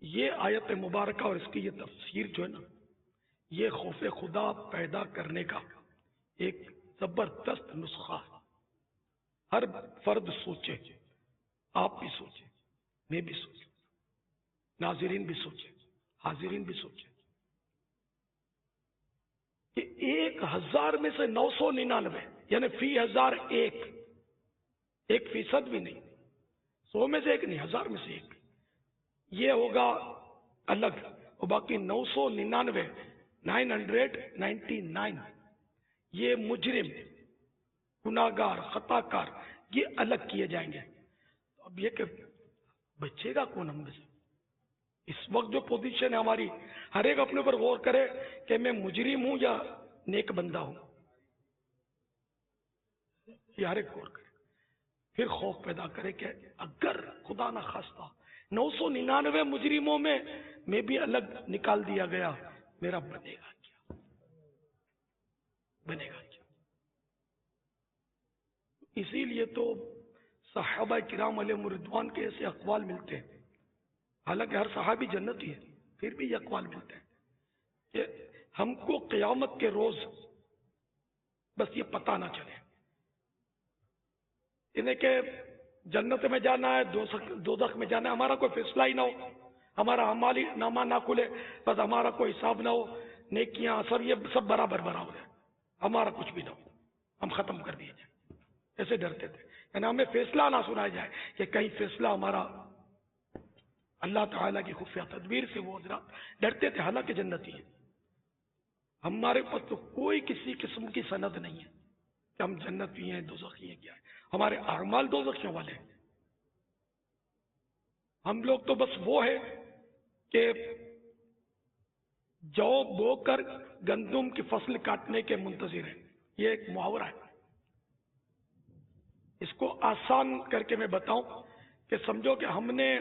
یہ آیت مبارکہ اور اس کی یہ تفسیر جو ہے نا، یہ خوف خدا پیدا کرنے کا ایک زبردست نسخہ ہے. ہر فرد سوچے، آپ بھی سوچیں، میں بھی سوچوں، ناظرین بھی سوچیں، حاضرین بھی سوچیں کہ 1000 میں سے 999 یعنی فی 1000 ایک فیصد بھی نہیں، 100 میں سے ایک نہیں، 1000 میں سے ایک، یہ ہوگا الگ. اور باقی 999 یہ مجرم، گناہگار، خطا کار، یہ الگ کیے جائیں گے. اب یہ کہ بچے گا کون ہم میں سے؟ اس وقت جو پوزیشن ہے ہماری، ہر ایک اپنے اوپر غور کرے کہ میں مجرم ہوں یا نیک بندہ ہوں. یہ ہر ایک غور کرے. پھر خوف پیدا کرے کہ اگر خدا نہ خواستہ 999 مجرموں میں بھی الگ نکال دیا گیا، میرا بنے گا کیا؟ بنے گا کیا؟ اسی لیے تو صحابہ کرام علیہ رضوان کے ایسے اقوال ملتے ہیں، حالانکہ ہر صحابی جنتی ہے، پھر بھی یہ اقوال ملتے ہیں کہ ہم کو قیامت کے روز بس یہ پتہ نہ چلے انہیں کہ جنت میں جانا ہے دوزخ میں جانا ہے، ہمارا کوئی فیصلہ ہی نہ ہو، ہمارا اعمال نامہ نہ کھلے، بس ہمارا کوئی حساب نہ ہو، نیکیاں سب یہ سب برابر ہے، ہمارا کچھ بھی نہ ہو، ہم ختم کر دیے جائیں، ایسے ڈرتے تھے، یعنی ہمیں فیصلہ نہ سنایا جائے کہ کہیں فیصلہ ہمارا اللہ تعالیٰ کی خفیہ تدبیر سے وہ حضرات ڈرتے تھے، حالانکہ جنتی ہے۔ ہمارے پاس تو کوئی کسی قسم کی سند نہیں ہے کہ ہم جنتی ہیں دوزخی ہیں، کیا ہے، ہمارے اعمال دوزخیوں والے ہیں۔ ہم لوگ تو بس وہ ہے کہ جو بو کر گندم کی فصل کاٹنے کے منتظر ہیں، یہ ایک محاورہ ہے۔ اس کو آسان کر کے میں بتاؤں کہ سمجھو کہ ہم نے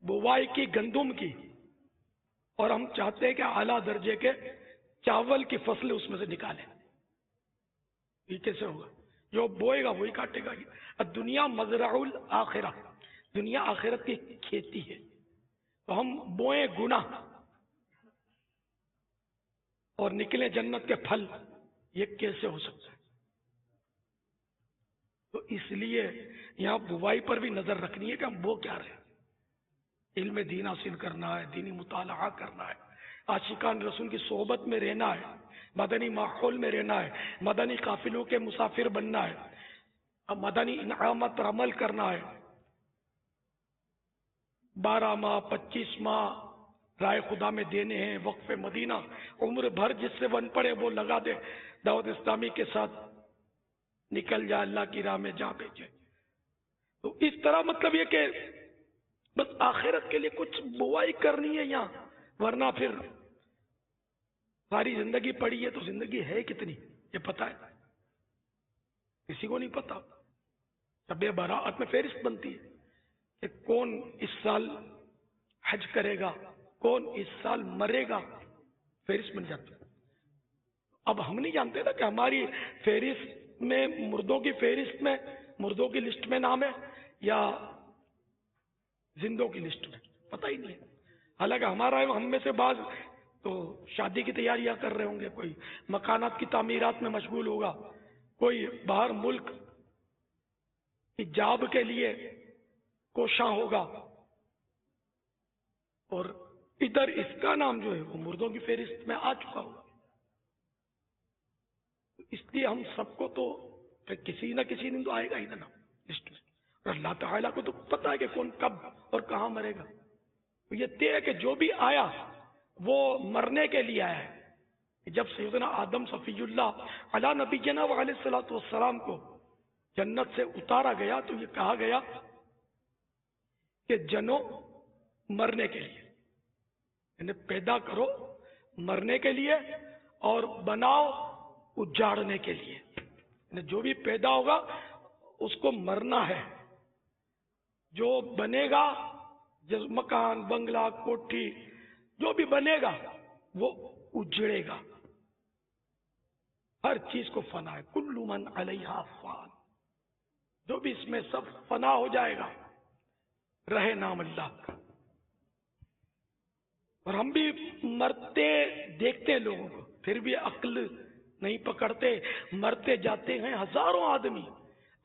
بوائی کی گندم کی اور ہم چاہتے ہیں کہ اعلیٰ درجے کے چاول کی فصل اس میں سے نکالیں، یہ کیسے ہوگا؟ جو بوئے گا وہی کاٹے گا۔ دنیا مزرع الآخرہ، دنیا آخرت کی کھیتی ہے، تو ہم بوئیں گناہ اور نکلے جنت کے پھل، یہ کیسے ہو سکتا ہے؟ تو اس لیے یہاں بوائی پر بھی نظر رکھنی ہے کہ ہم بو کیا رہے ہیں۔ علم دین حاصل کرنا ہے، دینی مطالعہ کرنا ہے، عاشقان رسول کی صحبت میں رہنا ہے، مدنی ماحول میں رہنا ہے، مدنی قافلوں کے مسافر بننا ہے، مدنی انعامات پر عمل کرنا ہے۔ 12 ماہ 25 ماہ رائے خدا میں دینے ہیں، وقف مدینہ عمر بھر جس سے بن پڑے وہ لگا دے، دعوت اسلامی کے ساتھ نکل جائے، اللہ کی راہ میں جا بھیجے۔ تو اس طرح مطلب یہ کہ بس آخرت کے لیے کچھ بوائی کرنی ہے یہاں، ورنہ پھر ساری زندگی پڑی ہے تو زندگی ہے کتنی یہ پتا ہے؟ کسی کو نہیں پتا۔ شب براءت میں فہرست بنتی ہے کہ کون اس سال حج کرے گا، کون اس سال مرے گا، فہرست بن جاتی ہے۔ اب ہم نہیں جانتے نا کہ ہماری فہرست میں، مردوں کی فہرست میں، مردوں کی لسٹ میں نام ہے یا زندوں کی لسٹ میں، پتہ ہی نہیں ہے۔ حالانکہ ہمارا ہم میں سے بعض تو شادی کی تیاریاں کر رہے ہوں گے، کوئی مکانات کی تعمیرات میں مشغول ہوگا، کوئی باہر ملک کی جاب کے لیے کوشاں ہوگا، اور ادھر اس کا نام جو ہے وہ مردوں کی فہرست میں آ چکا ہوگا۔ اس لیے ہم سب کو تو کسی نہ کسی دن تو آئے گا ہی نا لسٹ میں، اور اللہ تعالیٰ کو تو پتا ہے کہ کون کب اور کہاں مرے گا۔ تو یہ طے ہے کہ جو بھی آیا وہ مرنے کے لیے آیا ہے۔ جب سیدنا آدم صفی اللہ علی نبینا علیہ الصلوۃ والسلام کو جنت سے اتارا گیا تو یہ کہا گیا کہ جنو مرنے کے لیے، یعنی پیدا کرو مرنے کے لیے اور بناؤ اجاڑنے کے لیے، یعنی جو بھی پیدا ہوگا اس کو مرنا ہے، جو بنے گا مکان بنگلہ کوٹھی جو بھی بنے گا وہ اجڑے گا، ہر چیز کو فنا ہے، کل من علیہا فان، جو بھی اس میں سب فنا ہو جائے گا، رہے نام اللہ کا۔ اور ہم بھی مرتے دیکھتے ہیں لوگوں کو، پھر بھی عقل نہیں پکڑتے، مرتے جاتے ہیں ہزاروں آدمی،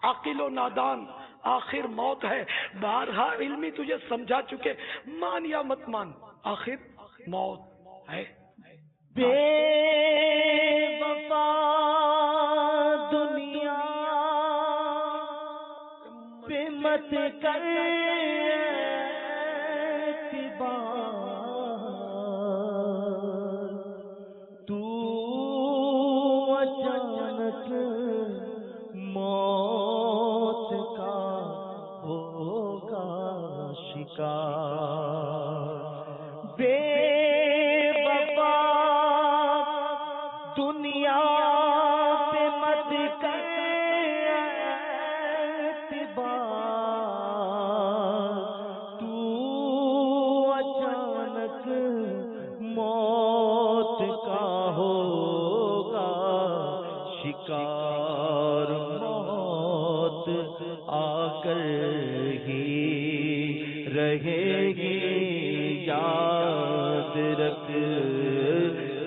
عاقل و نادان، آخر موت ہے، بارہا علمی تجھے سمجھا چکے، مان یا مت مان، آخر موت ہے۔ بے وفا دنیا پہ مت کر اعتبار، تو اچانک موت کا ہوگا شکار۔ بے وفا دنیا پہ مت کر کر ہی رہے گی، یاد رکھ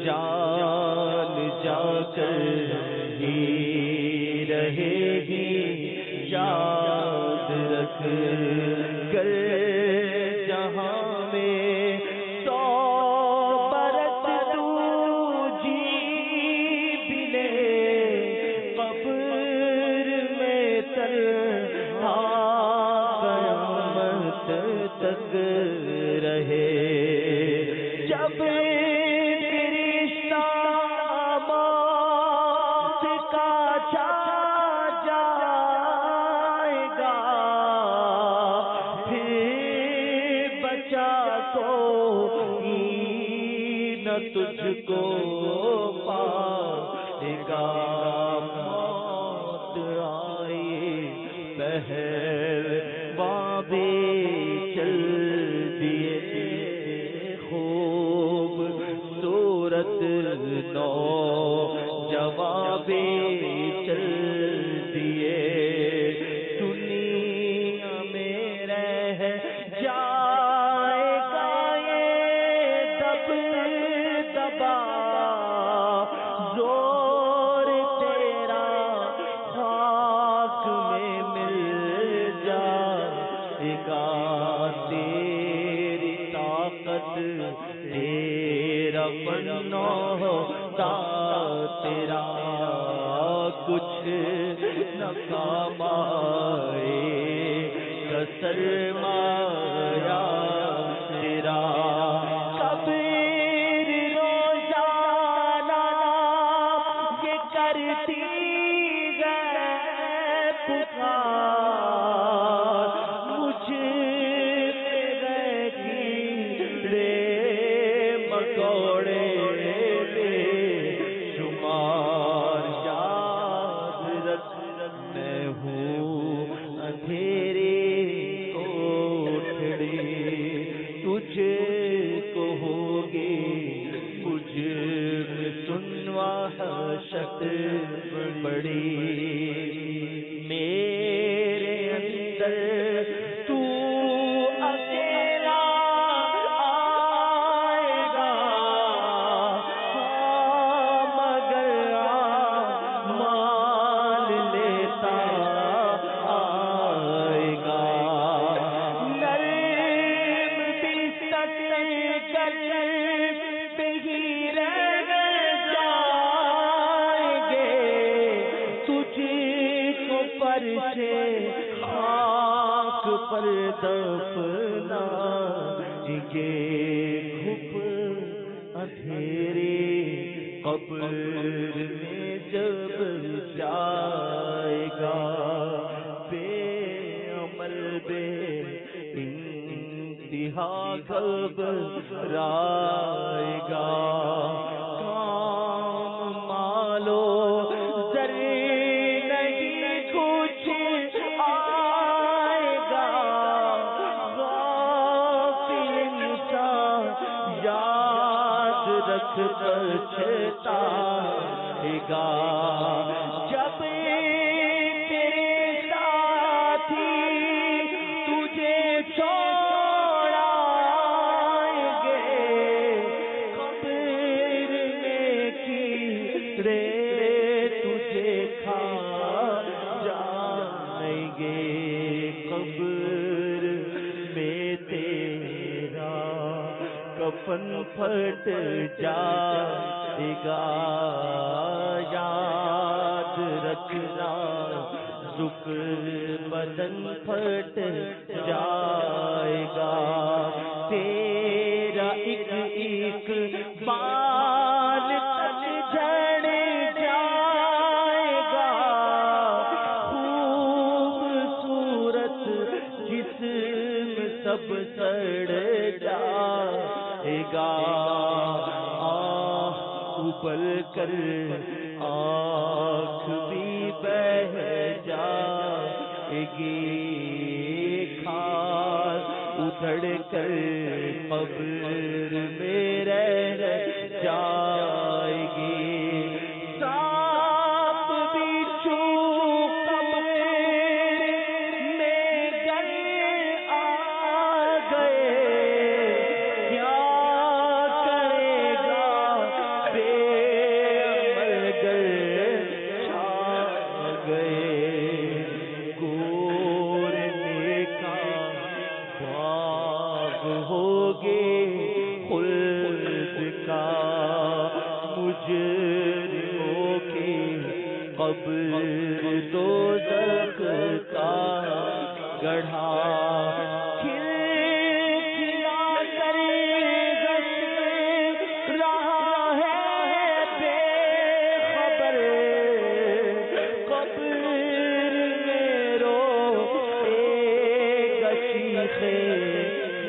جان جا کر ہی رہے گی، یاد رکھ کر جہاں میں 100 برس تو جی بھی لے، قبر میں تنہا قیامت تک رہے، جب فرشتہ موت کا جائے گا، پھر بچا کوئی نہ تجھ کو پائے گا، موت آئی پہلوان بھی چل دیے، خوب صورت نوجواں بھی چل دیے، دنیا میں رہ جائے گا یہ دب دبا، زور تیرا خاک میں مل جائے گا، تیری طاقت تیرا فنو تیرا کچھ نہ کام آئے گا، سرمایہ تیرا قبر روزانہ یہ کرتی ہے پکار، مجھ میں کیڑے مکوڑے بے شمار، یاد رکھ میں ہوں اندھیرے کوٹھڑی، تجھ کو ہوگی مجھ میں سنوا وحشت بڑی، میرے اندر تو اکیلا آئے گا، مگر مال لیتا آئے گا، نرم بستر کر پہ ہی رہ جائیں گے، تجھ کو پرچے خاک پر دفنائیں گے، گھپ اندھیرے قبر میں جب جائے گا، بے عمل بے انتہا گھبرائے گا، کام مالو زر نہیں کچھ آئے گا، غافل انسان یاد رکھ پچھتائے گا، جب تیرے ساتھی تجھے چھوڑائیں گے، قبر میں کیڑے تجھے کھا جائیں گے، قبر میں تیرا کفن پھٹ جائے گا، یاد رکھنا زک بدن پھٹ جائے گا، تیرا ایک ایک بال تک جھڑ جائے گا، خوبصورت جسم سب سڑ جائے گا، ابل کر آنکھ بھی بہہ جائے گی، خار اتھڑ کر قبر میں رہ جائے گی، سانپ بچھو قبر میں گڑھا کھلا کر گشت رہا ہے بے خبر قبر میں روتے گشیخ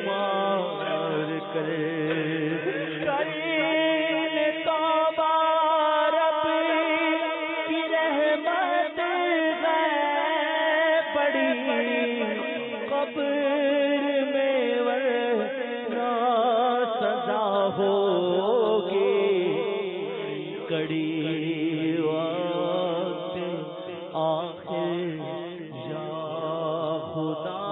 مار کر کرین توبہ رب کی رحمت ہے بڑی قبر میں ورنہ سزا ہوگی کڑی وقت آخر یا خدا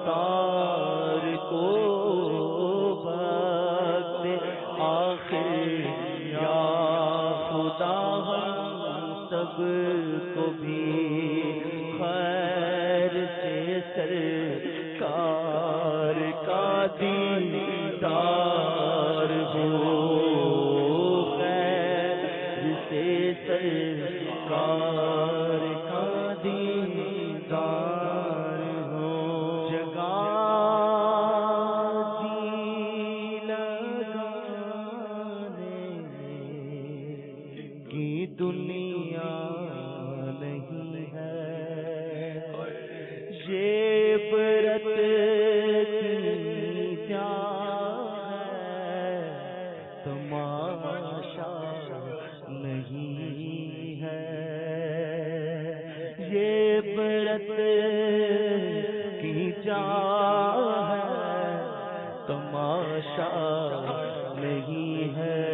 تار کو وقت آخر یا خدا ہم سب کو بھی خیر سے سرکار کا دیدار ہو خیر سے سرکار کا دیدار ہو جگہ جی لگانے کی دنیا نہیں ہے یہ برت کی جا ہے تماشا نہیں ہے یہ برت کی جا ہے تماشا نہیں ہے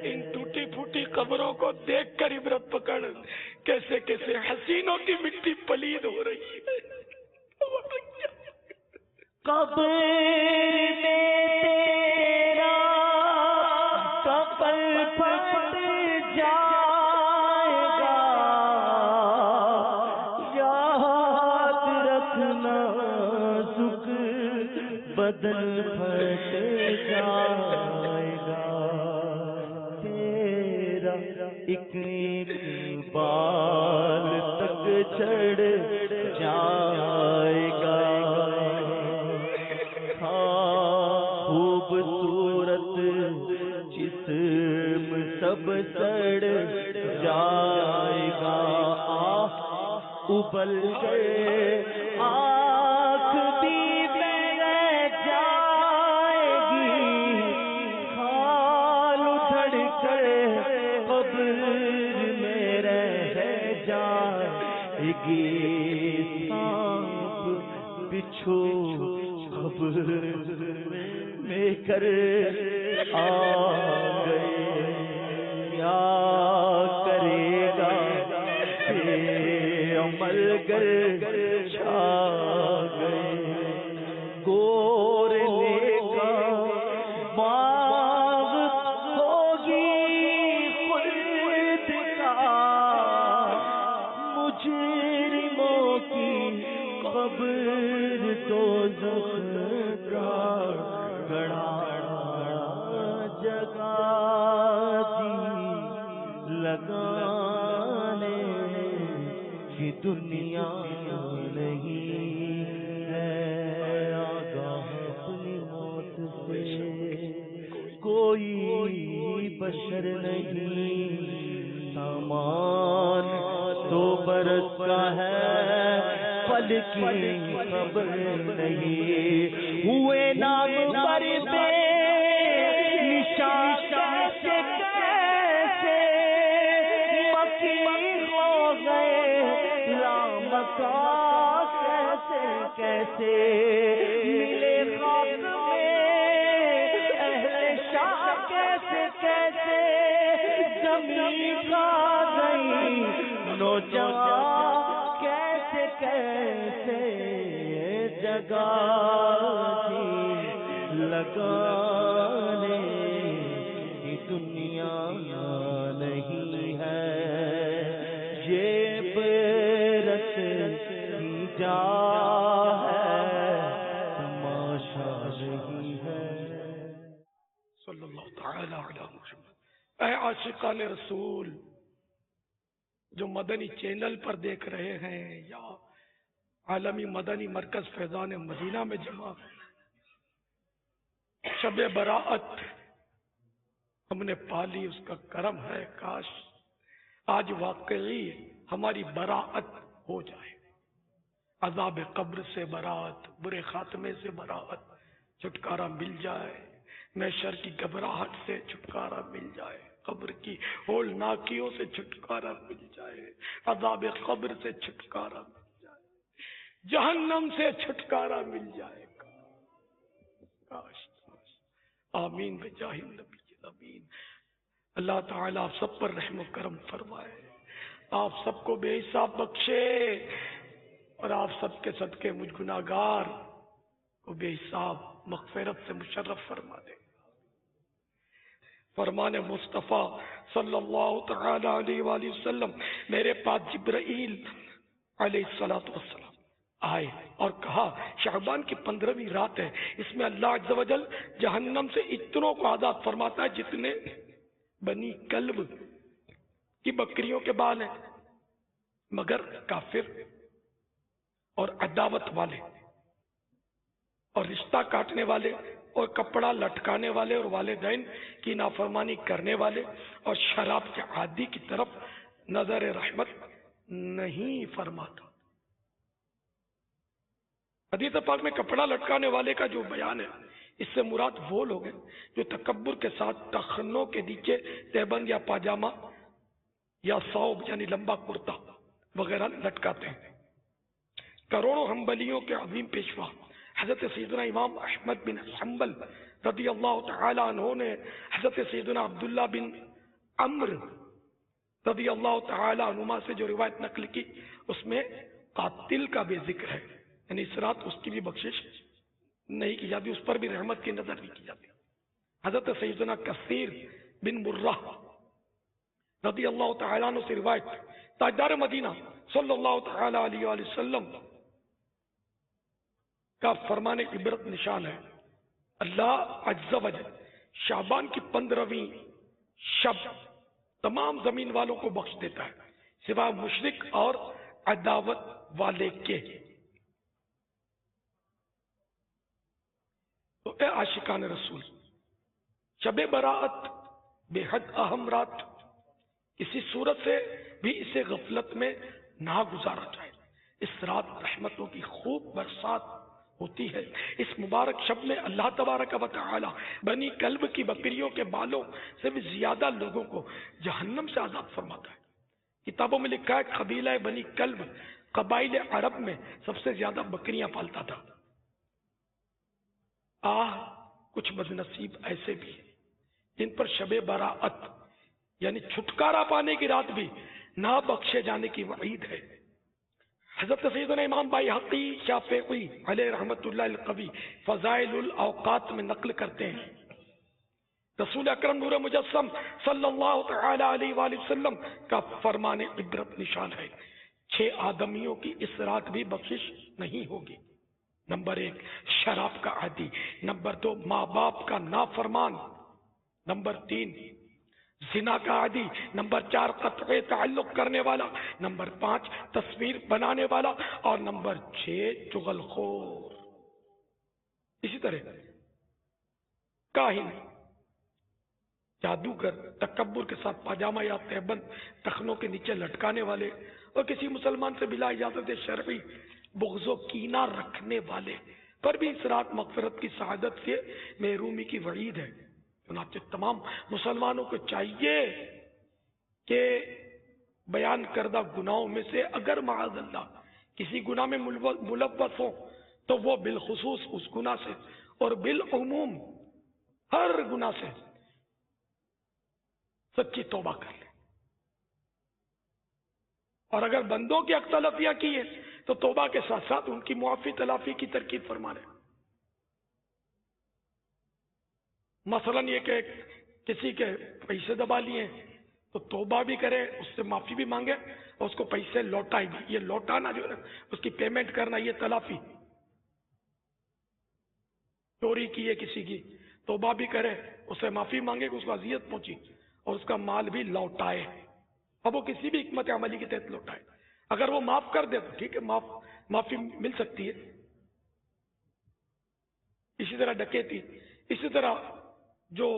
ان ٹوٹی پھوٹی قبروں کو دیکھ کر عبرت پکڑ کیسے کیسے حسینوں کی مٹی پلید ہو رہی ہے قبر میں تیرا کفن پھٹ جائے گا یاد رکھنا سکھ بدن پھٹ جائے گا تیرا ایک بال تک چڑھ جائے گا خوبصورت جسم سب سڑ جائے گا ابل گئے آنکھ بھی بہ جائے گی کھال اجڑ کر قبر میں رہ جائے گی سانپ بچھو قبر میں کر آ گئے کیا کرے گا یہ عمل گر چھا گئے گورنے کا باغ ہوگی خلد کا مجرموں کی قبر دوزخ کا گڑھا جگہ جی لگانے کی دنیا نہیں ہے آگاہ اپنی موت سے کوئی بشر نہیں سامان 2 برس کا ہے پل کی خبر نہیں ہوئے نام پر بے نشان کیسے کیسے مکی ہو گئے لامکان کیسے کیسے ملے خاک میں اہل شاہ کیسے کیسے زمین کھا گئی نوجوان کیسے کیسے جگہ جی لگانے کی دنیا نہیں ہے یہ برت کی جا ہے تماشا نہیں ہے صلی اللہ تعالی علیہ محمد۔ اے عاشقان رسول جو مدنی چینل پر دیکھ رہے ہیں یا عالمی مدنی مرکز فیضان مدینہ میں جمع شب براءت ہم نے پالی، اس کا کرم ہے، کاش آج واقعی ہماری براءت ہو جائے، عذاب قبر سے براءت، برے خاتمے سے براءت، چھٹکارا مل جائے، محشر کی گھبراہٹ سے چھٹکارا مل جائے، قبر کی ہولناکیوں سے چھٹکارا مل جائے، عذاب قبر سے چھٹکارا مل جائے، جہنم سے چھٹکارا مل جائے، کاش کاش۔ آمین بجاہ النبی الامین۔ اللہ تعالیٰ آپ سب پر رحم و کرم فرمائے، آپ سب کو بے حساب بخشے، اور آپ سب کے صدقے مجھ گناہگار کو بے حساب مغفرت سے مشرف فرما دے۔ فرمان مصطفیٰ صلی اللہ تعالی علیہ وآلہ وسلم، میرے پاس جبرائیل علیہ السلام آئے اور کہا شعبان کی 15ویں رات ہے، اس میں اللہ عز و جل جہنم سے اتنوں کو آزاد فرماتا ہے جتنے بنی کلب کی بکریوں کے بال ہیں، مگر کافر اور عداوت والے اور رشتہ کاٹنے والے اور کپڑا لٹکانے والے اور والدین کی نافرمانی کرنے والے اور شراب کے عادی کی طرف نظر رحمت نہیں فرماتا۔ حدیث پاک میں کپڑا لٹکانے والے کا جو بیان ہے، اس سے مراد وہ لوگ ہیں جو تکبر کے ساتھ ٹخنوں کے نیچے تہبند یا پاجامہ یا ثوب یعنی لمبا کرتا وغیرہ لٹکاتے ہیں۔ کروڑوں حنبلیوں کے عظیم پیشوا حضرت سیدنا امام احمد بن حنبل رضی اللہ تعالی عنہ نے حضرت سیدنا عبداللہ بن عمرو رضی اللہ تعالی عنہما سے جو روایت نقل کی، اس میں قاتل کا بھی ذکر ہے، یعنی اس رات اس کی بھی بخشش نہیں کی جاتی، اس پر بھی رحمت کی نظر نہیں کی جاتی۔ حضرت سیدنا کثیر بن مرہ رضی اللہ تعالیٰ عنہ سے روایت، تاجدار مدینہ صلی اللہ تعالیٰ علیہ وآلہ وسلم کا فرمان عبرت نشان ہے، اللہ عز و جل شعبان کی 15ویں شب تمام زمین والوں کو بخش دیتا ہے سوائے مشرک اور عداوت والے کے۔ تو اے عاشقان رسول، شب براءت بے حد اہم رات، کسی صورت سے بھی اسے غفلت میں نہ گزارا جائے۔ اس رات رحمتوں کی خوب برسات ہوتی ہے۔ اس مبارک شب میں اللہ تبارک و تعالی بنی کلب کی بکریوں کے بالوں سے بھی زیادہ لوگوں کو جہنم سے آزاد فرماتا ہے۔ کتابوں میں لکھا ہے قبیلہ بنی کلب قبائل عرب میں سب سے زیادہ بکریاں پالتا تھا۔ کچھ بدنصیب ایسے بھی ہیں جن پر شب براءت یعنی چھٹکارا پانے کی رات بھی نہ بخشے جانے کی وعید ہے۔ حضرت سیدنا امام بائحقی شافعی علیہ رحمت اللہ القوی فضائل الاوقات میں نقل کرتے ہیں، رسول اکرم نور مجسم صلی اللہ تعالی علیہ وآلہ وسلم کا فرمان عبرت نشان ہے، 6 آدمیوں کی اس رات بھی بخشش نہیں ہوگی۔ نمبر 1 شراب کا عادی، نمبر 2 ماں باپ کا نافرمان، نمبر 3 زنا کا عادی، نمبر 4 قطع تعلق کرنے والا، نمبر 5 تصویر بنانے والا، اور نمبر 6 چغل خور۔ اسی طرح کاہن، جادوگر، تکبر کے ساتھ پاجامہ یا تہبند ٹخنوں کے نیچے لٹکانے والے، اور کسی مسلمان سے بلا اجازت شرعی بغض و کینہ رکھنے والے پر بھی اس رات مغفرت کی سعادت سے محرومی کی وعید ہے۔ چنانچہ تمام مسلمانوں کو چاہیے کہ بیان کردہ گناہوں میں سے اگر معاذ اللہ کسی گناہ میں ملوث ہو تو وہ بالخصوص اس گناہ سے اور بالعموم ہر گناہ سے سچی توبہ کر لے، اور اگر بندوں کی حق تلفیاں کی ہے تو توبہ کے ساتھ ساتھ ان کی معافی تلافی کی ترکیب فرما لے۔ مثلا یہ کہ کسی کے پیسے دبا لیے تو توبہ بھی کرے، اس سے معافی بھی مانگے اور اس کو پیسے لوٹائے بھی۔ یہ لوٹانا جو ہے اس کی پیمنٹ کرنا، یہ تلافی۔ چوری کی ہے کسی کی، توبہ بھی کرے، اس سے معافی مانگے کہ اس کو اذیت پہنچی، اور اس کا مال بھی لوٹائے، اب وہ کسی بھی حکمت عملی کے تحت لوٹائے۔ اگر وہ معاف کر دے تو ٹھیک ہے، معافی مل سکتی ہے۔ اسی طرح ڈکیتی، اسی طرح جو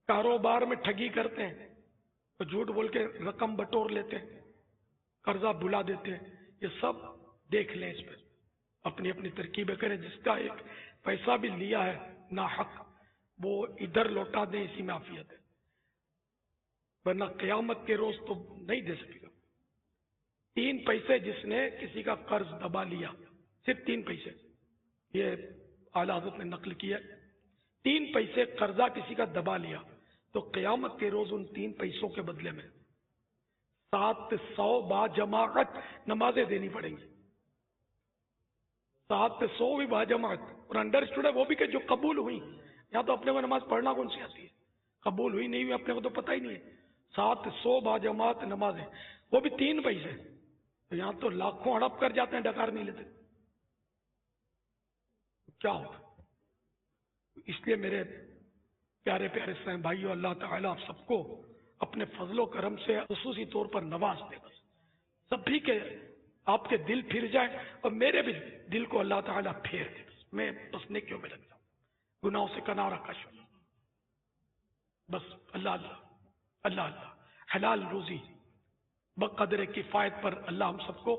کاروبار میں ٹھگی کرتے ہیں، تو جھوٹ بول کے رقم بٹور لیتے ہیں، قرضہ بھلا دیتے ہیں، یہ سب دیکھ لیں، اس پہ اپنی اپنی ترکیبیں کریں۔ جس کا ایک پیسہ بھی لیا ہے ناحق، وہ ادھر لوٹا دیں، اسی میں عافیت ہے، ورنہ قیامت کے روز تو نہیں دے سکے گا۔ 3 پیسے جس نے کسی کا قرض دبا لیا، صرف 3 پیسے، یہ اعلیٰ حضرت نے نقل کیا، 3 پیسے قرضہ کسی کا دبا لیا تو قیامت کے روز ان 3 پیسوں کے بدلے میں 700 با جماعت نمازیں دینی پڑیں گی، 700 بھی با جماعت، اور انڈرسٹوڈ ہے وہ بھی کہ جو قبول ہوئی۔ یہاں تو اپنے کو نماز پڑھنا کون سی آتی ہے، قبول ہوئی نہیں ہوئی اپنے کو تو پتہ ہی نہیں ہے۔ 700 با جماعت نمازیں، وہ بھی 3 پیسے، تو یہاں تو لاکھوں ہڑپ کر جاتے ہیں، ڈکار نہیں لیتے، کیا ہوگا؟ اس لیے میرے پیارے پیارے اسلام بھائیو، اللہ تعالیٰ آپ سب کو اپنے فضل و کرم سے خصوصی طور پر نواز دے، بس سبھی کے آپ کے دل پھر جائیں، اور میرے بھی دل کو اللہ تعالیٰ پھیر دے، میں بس نیکیوں میں لگ جاؤں، گناہوں سے کنارہ کش ہوں، بس اللہ اللہ اللہ اللہ، حلال روزی بقدر کفایت پر اللہ ہم سب کو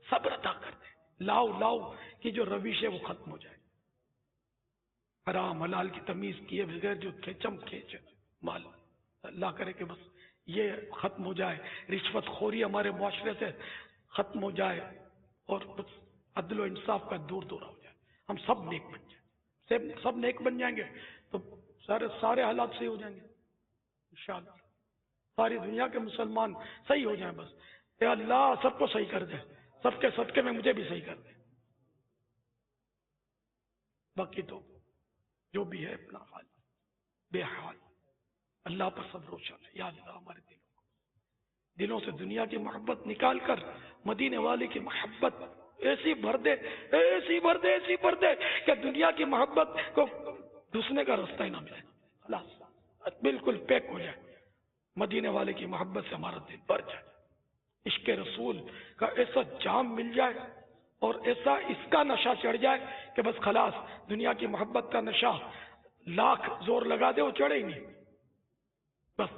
صبر عطا کر دے، لاؤ لاؤ کی جو روش ہے وہ ختم ہو جائے، حرام حلال کی تمیز کیے بغیر جو کھینچم کھینچ مال، اللہ کرے کہ بس یہ ختم ہو جائے، رشوت خوری ہمارے معاشرے سے ختم ہو جائے، اور بس عدل و انصاف کا دور دورہ ہو جائے، ہم سب نیک بن جائیں، سب نیک بن جائیں گے تو سارے حالات صحیح ہو جائیں گے انشاءاللہ، ساری دنیا کے مسلمان صحیح ہو جائیں، بس اے اللہ سب کو صحیح کر دے، سب کے صدقے میں مجھے بھی صحیح کر دے، باقی تو جو بھی ہے اپنا حال بے حال، اللہ پر سب روشن ہے۔ یا اللہ ہمارے دلوں سے دنیا کی محبت نکال کر مدینے والے کی محبت ایسی بھر دے، ایسی بھر دے، ایسی بھر دے کہ دنیا کی محبت کو گھسنے کا راستہ ہی نہ ملے، اللہ بالکل پیک ہو جائے، مدینے والے کی محبت سے ہمارا دل بھر جائے، عشق رسول کا ایسا جام مل جائے اور ایسا اس کا نشہ چڑھ جائے کہ بس خلاص دنیا کی محبت کا نشہ لاکھ زور لگا دے وہ چڑھے ہی نہیں، بس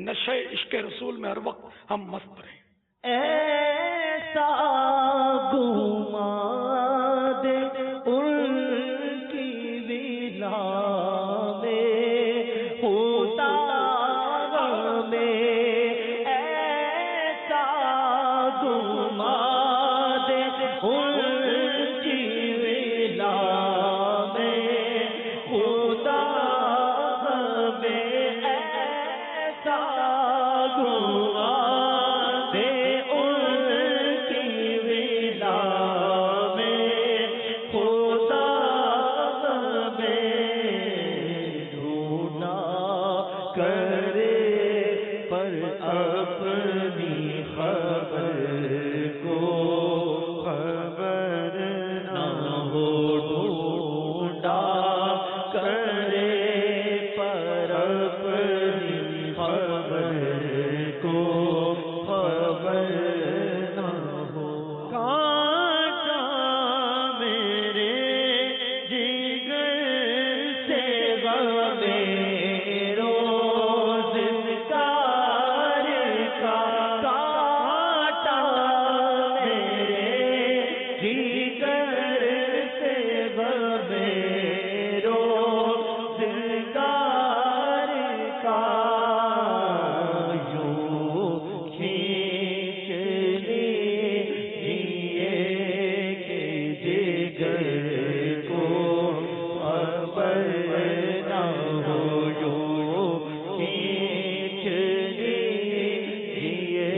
نشے عشق رسول میں ہر وقت ہم مست رہیں۔ ایسا گھما دے ان کی ویلا میں ہوتا میں، ایسا گھما دے ان کی ویلا میں ہوتا میں، ایسا گھما دے ان کی ویلا میں ہوتا میں، ڈھونڈا کرے پر اپنی خبر کو خبر نہ ہو، ڈھونڈا کرے پر اپنی خبر کو خبر نہ ہو، کانٹا میرے جگر سے غم روز انکار کا، کانٹا میرے جگر سے غم روز انکار کا، یوں کھینچ لیجیے کہ جگر کو خبر نہ ہو، یوں کھینچ لیجیے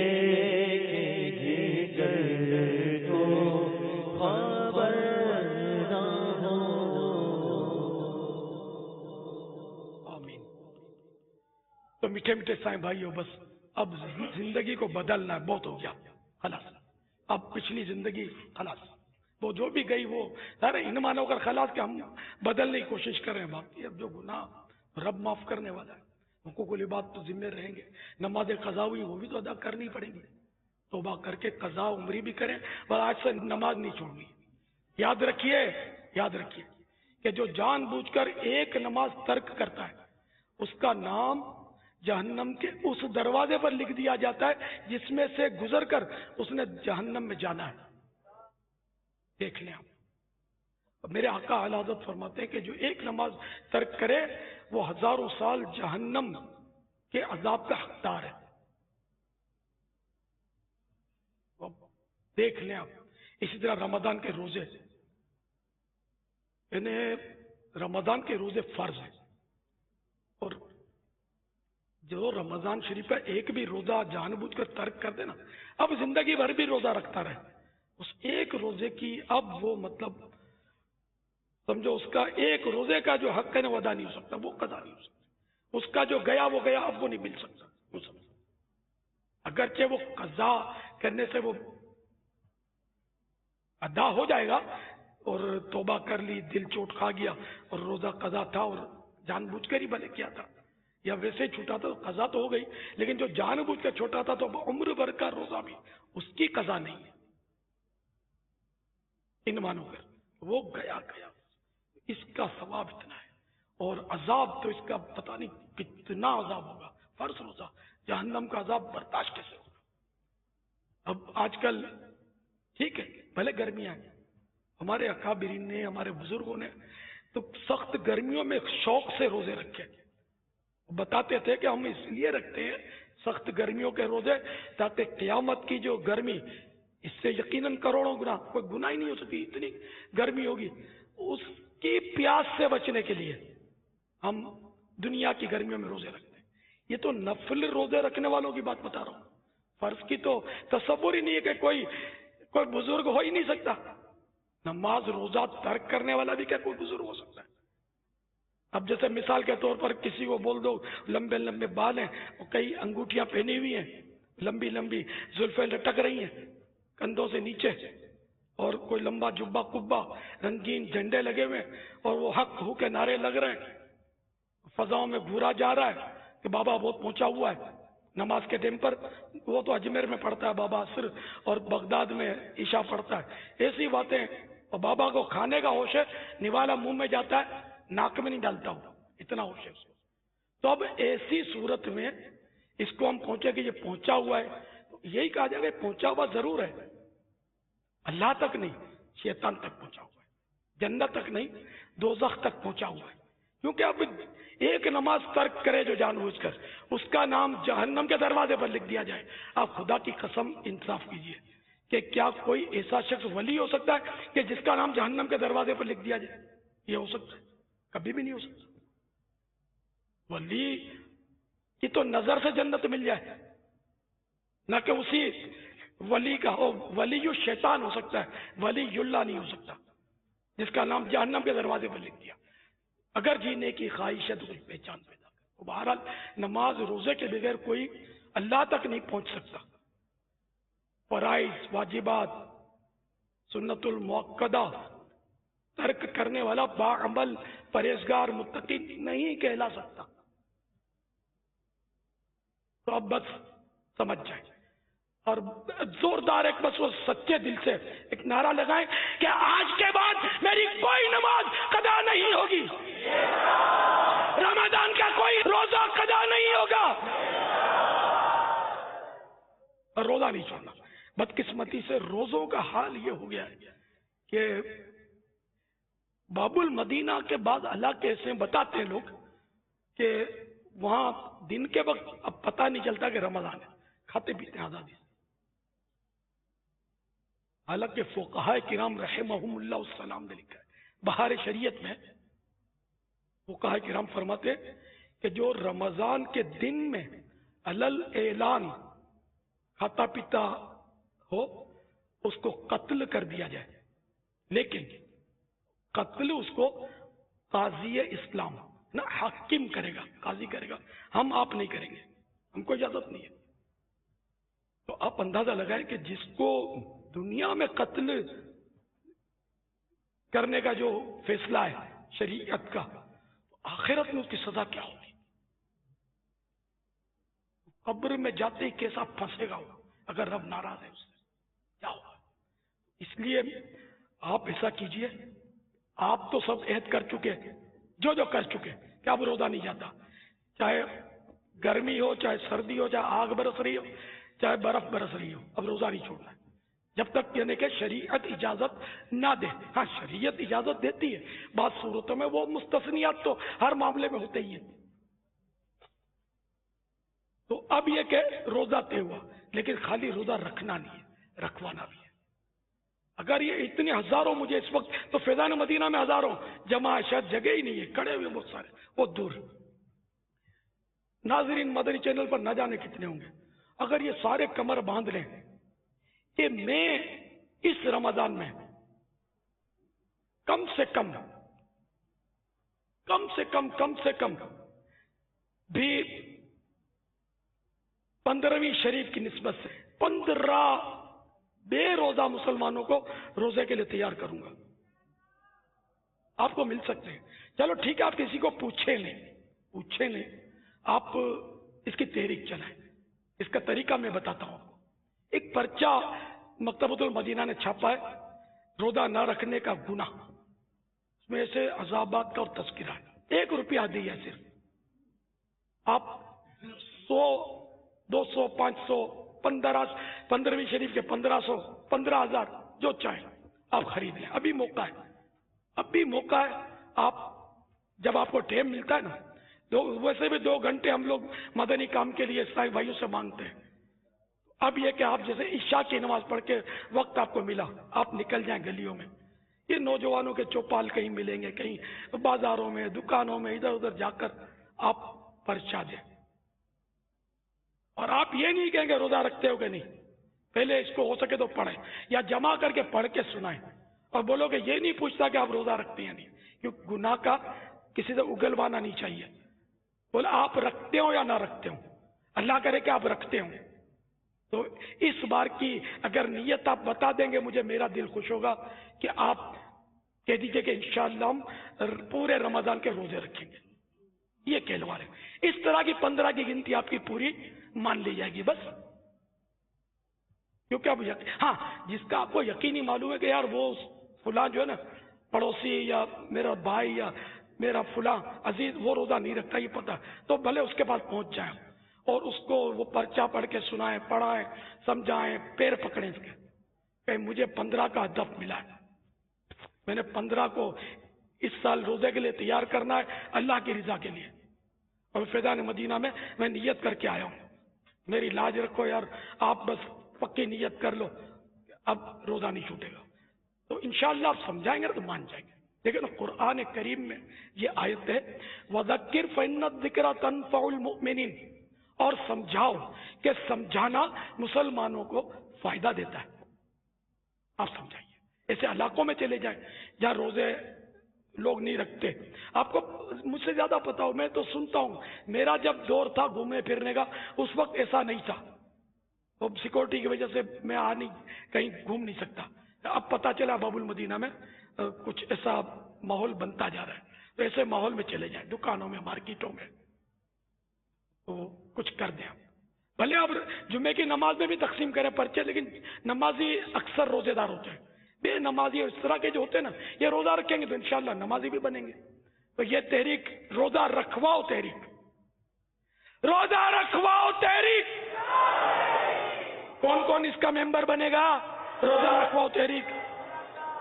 کہ جگر کو خبر نہ ہو۔ آمین۔ تو میٹھے میٹھے سائیں بھائیو، بس اب زندگی کو بدلنا ہے، بہت ہو گیا، خلاص، اب پچھلی زندگی خلاص، وہ جو بھی گئی وہ سارے ان مانو کر خلاص کہ ہم بدلنے کی کوشش کر رہے ہیں، باقی اب جو گناہ رب معاف کرنے والا ہے، حقوق العباد تو ذمہ رہیں گے، نماز قضا ہوئی وہ بھی تو ادا کرنی پڑیں گی، توبہ کر کے قضا عمری بھی کریں، بس آج سے نماز نہیں چھوڑنی۔ یاد رکھیے کہ جو جان بوجھ کر ایک نماز ترک کرتا ہے اس کا نام جہنم کے اس دروازے پر لکھ دیا جاتا ہے جس میں سے گزر کر اس نے جہنم میں جانا ہے۔ دیکھ لیں آپ، میرے آقا اعلی حضرت فرماتے ہیں کہ جو ایک نماز ترک کرے وہ ہزاروں سال جہنم کے عذاب کا حقدار ہے۔ دیکھ لیں آپ، اسی طرح رمضان کے روزے، یعنی رمضان کے روزے فرض ہیں، اور جو رمضان شریف کا ایک بھی روزہ جان بوجھ کر ترک کر دینا، اب زندگی بھر بھی روزہ رکھتا رہے، اس ایک روزے کی اب وہ مطلب سمجھو اس کا ایک روزے کا جو حق ہے نا وہ ادا نہیں ہو سکتا، وہ قضا نہیں ہو سکتا، اس کا جو گیا وہ گیا، اب وہ نہیں مل سکتا۔ اگرچہ وہ قضا کرنے سے وہ ادا ہو جائے گا، اور توبہ کر لی، دل چوٹ کھا گیا اور روزہ قضا تھا اور جان بوجھ کر ہی بھلے کیا تھا، یا ویسے ہی چھوٹا تھا تو قضا تو ہو گئی، لیکن جو جان بوجھ کر چھوٹا تھا تو عمر بھر کا روزہ بھی اس کی قضا نہیں ہے، ان مانو کر وہ گیا، اس کا ثواب اتنا ہے، اور عذاب تو اس کا پتہ نہیں کتنا عذاب ہوگا۔ فرض روزہ، جہنم کا عذاب برداشت کیسے ہوگا؟ اب آج کل ٹھیک ہے بھلے گرمیاں ہیں، ہمارے اکابرین نے، ہمارے بزرگوں نے تو سخت گرمیوں میں شوق سے روزے رکھے، بتاتے تھے کہ ہم اس لیے رکھتے ہیں سخت گرمیوں کے روزے تاکہ قیامت کی جو گرمی، اس سے یقیناً کروڑوں گنا کوئی گناہ ہی نہیں ہو سکتی، اتنی گرمی ہوگی، اس کی پیاس سے بچنے کے لیے ہم دنیا کی گرمیوں میں روزے رکھتے ہیں۔ یہ تو نفل روزے رکھنے والوں کی بات بتا رہا ہوں، فرض کی تو تصور ہی نہیں ہے کہ کوئی بزرگ ہو ہی نہیں سکتا، نماز روزہ ترک کرنے والا بھی کیا کوئی بزرگ ہو سکتا ہے؟ اب جیسے مثال کے طور پر کسی کو بول دو لمبے لمبے بال ہیں اور کئی انگوٹھیاں پہنی ہوئی ہیں، لمبی لمبی زلفیں لٹک رہی ہیں کندھوں سے نیچے، اور کوئی لمبا جبہ کبا، رنگین جھنڈے لگے ہوئے، اور وہ حق ہو کے نعرے لگ رہے ہیں، فضاؤں میں گھورا جا رہا ہے کہ بابا بہت پہنچا ہوا ہے نماز کے ٹائم پر، وہ تو اجمیر میں پڑھتا ہے بابا عصر، اور بغداد میں عشاء پڑھتا ہے، ایسی باتیں، اور بابا کو کھانے کا ہوش ہے، نوالا منہ میں جاتا ہے ناک میں نہیں ڈالتا ہوں، اتنا ہوش ہے اس کو۔ تو اب ایسی صورت میں اس کو ہم پہنچے کہ یہ پہنچا ہوا ہے، تو یہی کہا جائے کہ پہنچا ہوا ضرور ہے، اللہ تک نہیں، شیطان تک پہنچا ہوا ہے، جنت تک نہیں، دوزخ تک پہنچا ہوا ہے، کیونکہ اب ایک نماز ترک کرے جو جان بوجھ کر، اس کا نام جہنم کے دروازے پر لکھ دیا جائے۔ آپ خدا کی قسم انصاف کیجئے کہ کیا کوئی ایسا شخص ولی ہو سکتا ہے کہ جس کا نام جہنم کے دروازے پر لکھ دیا جائے؟ یہ ہو سکتا ہے؟ کبھی بھی نہیں ہو سکتا۔ ولی کی تو نظر سے جنت مل جائے، نہ کہ اسی ولی کا ہو، ولی شیطان ہو سکتا ہے، ولی اللہ نہیں ہو سکتا جس کا نام جہنم کے دروازے پر لکھ دیا۔ اگر جینے کی خواہش ہے تو کوئی پہچان پیدا کر۔ بہرحال نماز روزے کے بغیر کوئی اللہ تک نہیں پہنچ سکتا۔ فرائض، واجبات، سنت المؤکدہ ترک کرنے والا باعمل، پرہیزگار، متقی نہیں کہلا سکتا۔ تو اب بس سمجھ جائیں اور زوردار ایک بس وہ سچے دل سے ایک نعرہ لگائیں کہ آج کے بعد میری کوئی نماز قضا نہیں ہوگی، رمضان کا کوئی روزہ قضا نہیں ہوگا، اور روزہ نہیں چھوڑنا۔ بدقسمتی سے روزوں کا حال یہ ہو گیا ہے کہ باب المدینہ کے بعد علاقے سے بتاتے ہیں لوگ کہ وہاں دن کے وقت اب پتہ نہیں چلتا کہ رمضان ہے، کھاتے پیتے آزادی سے۔ حالانکہ فقہاء کرام رحمہم اللہ السلام نے لکھا ہے، بہار شریعت میں فقہاء کرام فرماتے کہ جو رمضان کے دن میں علل اعلان کھاتا پیتا ہو اس کو قتل کر دیا جائے، لیکن قتل اس کو قاضی اسلام نہ حاکم کرے گا، قاضی کرے گا، ہم آپ نہیں کریں گے، ہم کو اجازت نہیں ہے۔ تو آپ اندازہ لگائیں کہ جس کو دنیا میں قتل کرنے کا جو فیصلہ ہے شریعت کا، آخرت میں اس کی سزا کیا ہوگی؟ قبر میں جاتے ہی کیسا پھنسے گا وہ، اگر رب ناراض ہے اس سے کیا ہوگا؟ اس لیے آپ ایسا کیجئے، آپ تو سب عہد کر چکے، جو کر چکے کہ اب روزہ نہیں جاتا، چاہے گرمی ہو، چاہے سردی ہو، چاہے آگ برس رہی ہو، چاہے برف برس رہی ہو، اب روزہ نہیں چھوڑنا ہے جب تک یعنی کہ شریعت اجازت نہ دے۔ ہاں شریعت اجازت دیتی ہے بعض صورتوں میں، وہ مستثنیات تو ہر معاملے میں ہوتے ہی ہیں۔ تو اب یہ کہ روزہ طے ہوا، لیکن خالی روزہ رکھنا نہیں ہے، رکھوانا بھی ہے۔ اگر یہ اتنے ہزاروں مجھے اس وقت تو فیضان مدینہ میں ہزاروں جمع ہے، شاید جگہ ہی نہیں ہے، کھڑے ہوئے بہت سارے وہ دور۔ ناظرین مدنی چینل پر نہ جانے کتنے ہوں گے، اگر یہ سارے کمر باندھ لیں کہ میں اس رمضان میں کم سے کم بھی 15ویں شریف کی نسبت سے 15 بے روزہ مسلمانوں کو روزے کے لیے تیار کروں گا، آپ کو مل سکتے ہیں۔ چلو ٹھیک ہے، آپ کسی کو پوچھیں نہیں، آپ اس کی تحریک چلائیں۔ اس کا طریقہ میں بتاتا ہوں آپ کو۔ ایک پرچہ مکتبۃ المدینہ نے چھاپا ہے، روزہ نہ رکھنے کا گناہ، اس میں ایسے عذابات کا اور تذکرہ ہے۔ 1 روپیہ دیا ہے صرف، آپ 100 200 500 15ویں شریف کے 1500 15,000 جو چاہیں آپ خرید لیں، ابھی موقع ہے۔ آپ جب آپ کو ٹائم ملتا ہے نا، ویسے بھی 2 گھنٹے ہم لوگ مدنی کام کے لیے اسلامی بھائیوں سے مانگتے ہیں، اب یہ کہ آپ جیسے عشاء کی نماز پڑھ کے وقت آپ کو ملا، آپ نکل جائیں گلیوں میں، یہ نوجوانوں کے چوپال کہیں ملیں گے، کہیں بازاروں میں، دکانوں میں، ادھر ادھر جا کر آپ پرچہ دیں۔ اور آپ یہ نہیں کہیں گے روزہ رکھتے ہو کہ نہیں، پہلے اس کو ہو سکے تو پڑھیں یا جمع کر کے پڑھ کے سنائیں، اور بولو کہ یہ نہیں پوچھتا کہ آپ روزہ رکھتے ہیں نہیں، کیونکہ گناہ کا کسی سے اگلوانا نہیں چاہیے۔ بولے آپ رکھتے ہو یا نہ رکھتے ہو، اللہ کرے کہ آپ رکھتے ہو، تو اس بار کی اگر نیت آپ بتا دیں گے مجھے، میرا دل خوش ہوگا کہ آپ کہہ دیجئے کہ انشاءاللہ ہم پورے رمضان کے روزے رکھیں گے، یہ کہلوا رہے۔ اس طرح کی 15 کی گنتی آپ کی پوری مان لی جائے گی بس، کیونکہ اب ہاں جس کا آپ کو یقینی معلوم ہے کہ یار وہ فلاں جو ہے نا پڑوسی یا میرا بھائی یا میرا فلاں عزیز وہ روزہ نہیں رکھتا، یہ پتہ، تو بھلے اس کے پاس پہنچ جائیں اور اس کو وہ پرچہ پڑھ کے سنائیں، پڑھائیں، سمجھائیں، پیر پکڑیں اس کے کہ مجھے 15 کا ہدف ملا ہے، میں نے 15 کو اس سال روزے کے لیے تیار کرنا ہے اللہ کی رضا کے لیے، اور فیضان مدینہ میں نیت کر کے آیا ہوں، میری لاج رکھو یار، آپ بس پکی نیت کر لو اب روزہ نہیں چھوٹے گا، تو انشاءاللہ آپ سمجھائیں گے تو مان جائیں گے۔ لیکن قرآن کریم میں یہ آیت ہے وَذَكِّرْ فَإِنَّ الذِّكْرَ تَنفَعُ الْمُؤْمِنِينَ، اور سمجھاؤ کہ سمجھانا مسلمانوں کو فائدہ دیتا ہے، آپ سمجھائیے۔ ایسے علاقوں میں چلے جائیں جہاں روزے لوگ نہیں رکھتے، آپ کو مجھ سے زیادہ پتا ہو، میں تو سنتا ہوں، میرا جب دور تھا گھومنے پھرنے کا اس وقت ایسا نہیں تھا، اب سیکورٹی کی وجہ سے میں کہیں گھوم نہیں سکتا، اب پتا چلا باب المدینہ میں کچھ ایسا ماحول بنتا جا رہا ہے، تو ایسے ماحول میں چلے جائیں، دکانوں میں، مارکیٹوں میں، تو کچھ کر دیں۔ بھلے آپ جمعے کی نماز میں بھی تقسیم کریں پرچے، لیکن نمازی اکثر روزے دار ہوتے ہیں، بے نمازی اور اس طرح کے جو ہوتے ہیں نا، یہ روزہ رکھیں گے تو انشاءاللہ نمازی بھی بنیں گے۔ تو یہ تحریک روزہ رکھواؤ تحریک، روزہ رکھواؤ تحریک، کون کون اس کا ممبر بنے گا؟ روزہ رکھواؤ تحریک،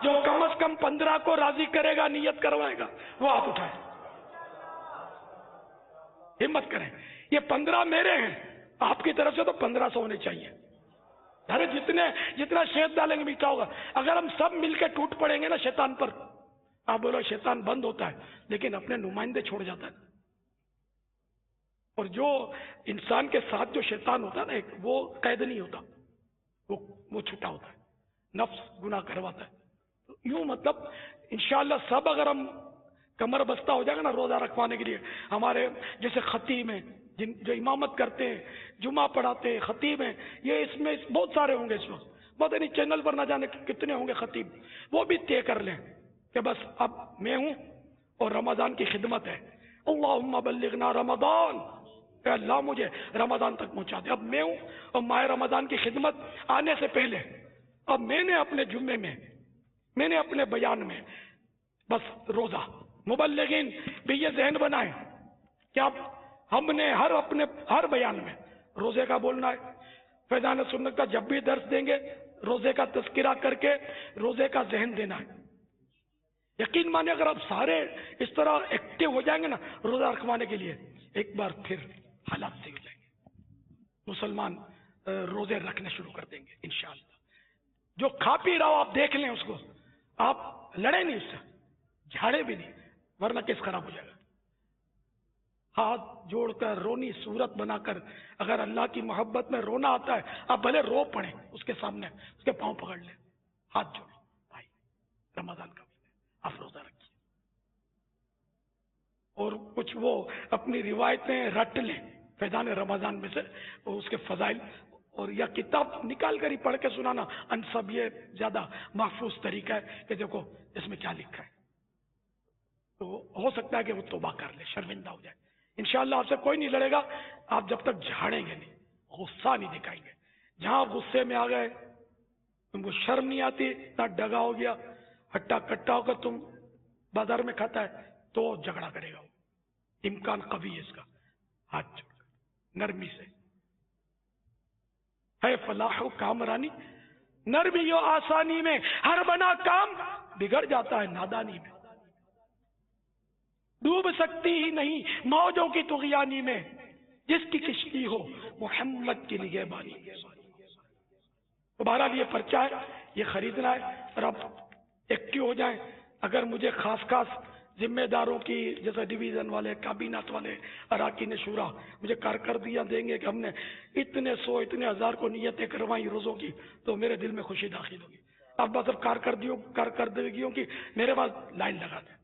جو کم از کم 15 کو راضی کرے گا، نیت کروائے گا، وہ ہاتھ اٹھائے، ہمت کریں۔ یہ 15 میرے ہیں، آپ کی طرف سے تو 1500 ہونے چاہیے، ارے جتنا شہد ڈالیں گے میٹھا ہوگا۔ اگر ہم سب مل کے ٹوٹ پڑیں گے نا شیطان پر، آپ بولو شیطان بند ہوتا ہے لیکن اپنے نمائندے چھوڑ جاتا ہے، اور جو انسان کے ساتھ جو شیطان ہوتا ہے نا ایک، وہ قید نہیں ہوتا، وہ چھوٹا ہوتا ہے، نفس گناہ کرواتا ہے۔ یوں مطلب انشاءاللہ سب اگر ہم کمر بستہ ہو جائے گا نا روزہ رکھوانے کے لیے، ہمارے جیسے خطیب ہیں جو امامت کرتے ہیں، جمعہ پڑھاتے ہیں، خطیب ہیں، یہ اس میں بہت سارے ہوں گے اس وقت، مدنی چینل پر نہ جانے کتنے ہوں گے خطیب، وہ بھی طے کر لیں کہ بس اب میں ہوں اور رمضان کی خدمت ہے، اللہم بلغنا رمضان، کہ اللہ مجھے رمضان تک پہنچا دے. اب میں ہوں اور ماہ رمضان کی خدمت آنے سے پہلے اب میں نے اپنے جمعے میں، میں نے اپنے بیان میں بس روزہ، مبلغین بھی یہ ذہن بنائیں کہ اب ہم نے ہر بیان میں روزے کا بولنا ہے. فیضان سنت کا جب بھی درس دیں گے روزے کا تذکرہ کر کے روزے کا ذہن دینا ہے. یقین مانے اگر آپ سارے اس طرح ایکٹیو ہو جائیں گے نا روزہ رکھوانے کے لیے، ایک بار پھر حالات صحیح ہو جائیں گے. مسلمان روزے رکھنے شروع کر دیں گے انشاءاللہ. جو کھا پی رہا ہو آپ دیکھ لیں اس کو، آپ لڑیں نہیں اس سے، جھاڑے بھی نہیں، ورنہ کیس خراب ہو جائے گا. ہاتھ جوڑ کر رونی صورت بنا کر اگر اللہ کی محبت میں رونا آتا ہے آپ بھلے رو پڑیں اس کے سامنے، اس کے پاؤں پکڑ لیں، ہاتھ جوڑیں. بھائی رمضان کا مہینہ آپ روزہ رکھیے، اور کچھ وہ اپنی روایتیں رٹ لیں فیضان رمضان میں سے، اس کے فضائل، اور یا کتاب نکال کر ہی پڑھ کے سنانا ان سب یہ زیادہ محفوظ طریقہ ہے کہ دیکھو اس میں کیا لکھا ہے. تو ہو سکتا ہے کہ وہ توبہ کر لے، شرمندہ ہو جائے. انشاءاللہ آپ سے کوئی نہیں لڑے گا آپ جب تک جھاڑیں گے نہیں، غصہ نہیں دکھائیں گے. جہاں غصے میں آ گئے تم کو شرم نہیں آتی، نہ ڈگا ہو گیا، ہٹا کٹا ہو کر تم بازار میں کھاتا ہے تو جھگڑا کرے گا. وہ امکان قوی ہے اس کا. ہاتھ جوڑ کر نرمی سے ہے فلاح و کامرانی، نرمی و آسانی میں ہر بنا کام بگڑ جاتا ہے نادانی میں. ڈوب سکتی ہی نہیں موجوں کی طغیانی میں، جس کی کشتی ہو محمد کی نگہبانی. تو بہرحال یہ پرچہ ہے، یہ خریدنا ہے، اور اب ایکٹیو ہو جائیں. اگر مجھے خاص ذمہ داروں کی جیسے ڈویژن والے، کابینات والے، اراکین شورا مجھے کارکردگیاں دیں گے کہ ہم نے اتنے ہزار کو نیتیں کروائیں روزوں کی، تو میرے دل میں خوشی داخل ہوگی. اب بس کارکردگیوں کی میرے پاس لائن لگا دیں.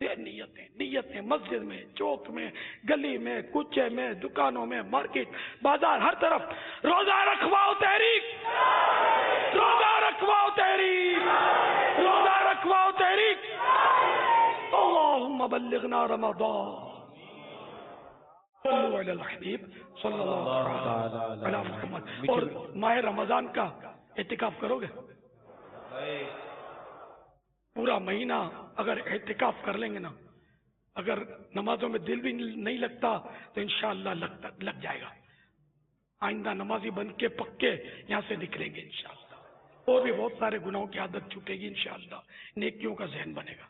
نیتیں مسجد میں، چوک میں، گلی میں، کوچے میں، دکانوں میں، مارکیٹ، بازار، ہر طرف روزہ رکھواؤ تحریک، روزہ رکھواؤ تحریک، روزہ رکھواؤ تحریک. اللہم بلغنا رمضان. صلو علی الحبیب صلی اللہ علیہ محمد. اور ماہ رمضان کا اعتکاف کرو گے؟ پورا مہینہ اگر اعتکاف کر لیں گے نا، اگر نمازوں میں دل بھی نہیں لگتا تو انشاءاللہ لگ جائے گا. آئندہ نمازی بن کے پکے یہاں سے نکلیں گے انشاءاللہ. اور بھی بہت سارے گناہوں کی عادت چھوٹے گی انشاءاللہ، نیکیوں کا ذہن بنے گا.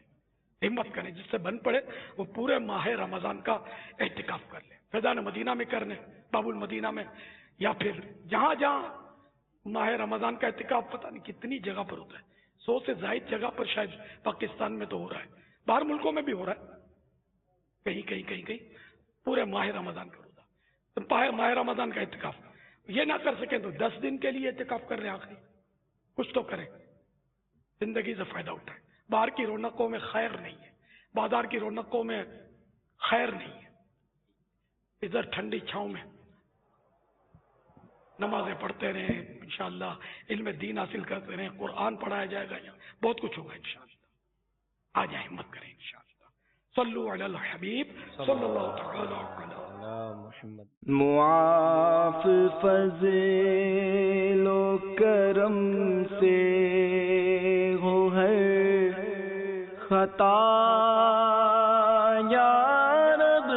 ہمت کریں، جس سے بن پڑے وہ پورے ماہ رمضان کا اعتکاف کر لیں. فیضان مدینہ میں کرنے، باب المدینہ میں، یا پھر جہاں ماہ رمضان کا اعتکاف پتہ نہیں کتنی جگہ پر ہوتا ہے، 100 سے زائد جگہ پر شاید پاکستان میں تو ہو رہا ہے، باہر ملکوں میں بھی ہو رہا ہے، کہیں پورے ماہ رمضان کا روزہ. تو ماہ رمضان کا اعتکاف یہ نہ کر سکیں تو 10 دن کے لیے اعتکاف کر لیں. آخری کچھ تو کریں، زندگی سے فائدہ اٹھائیں. باہر کی رونقوں میں خیر نہیں ہے، بازار کی رونقوں میں خیر نہیں ہے. ادھر ٹھنڈی چھاؤں میں نمازیں پڑھتے رہیں، انشاءاللہ علم دین حاصل کرتے رہیں، قرآن پڑھایا جائے گا، بہت کچھ ہوگا انشاءاللہ. آ جائیں، ہمت کریں انشاءاللہ. صلو علی الحبیب صلی اللہ تعالی علی محمد. معاف فضل و کرم سے ہو ہر خطا یا رب،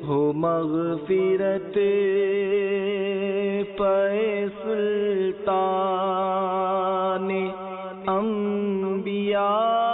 ہو مغفرت پے سلطان انبیاء.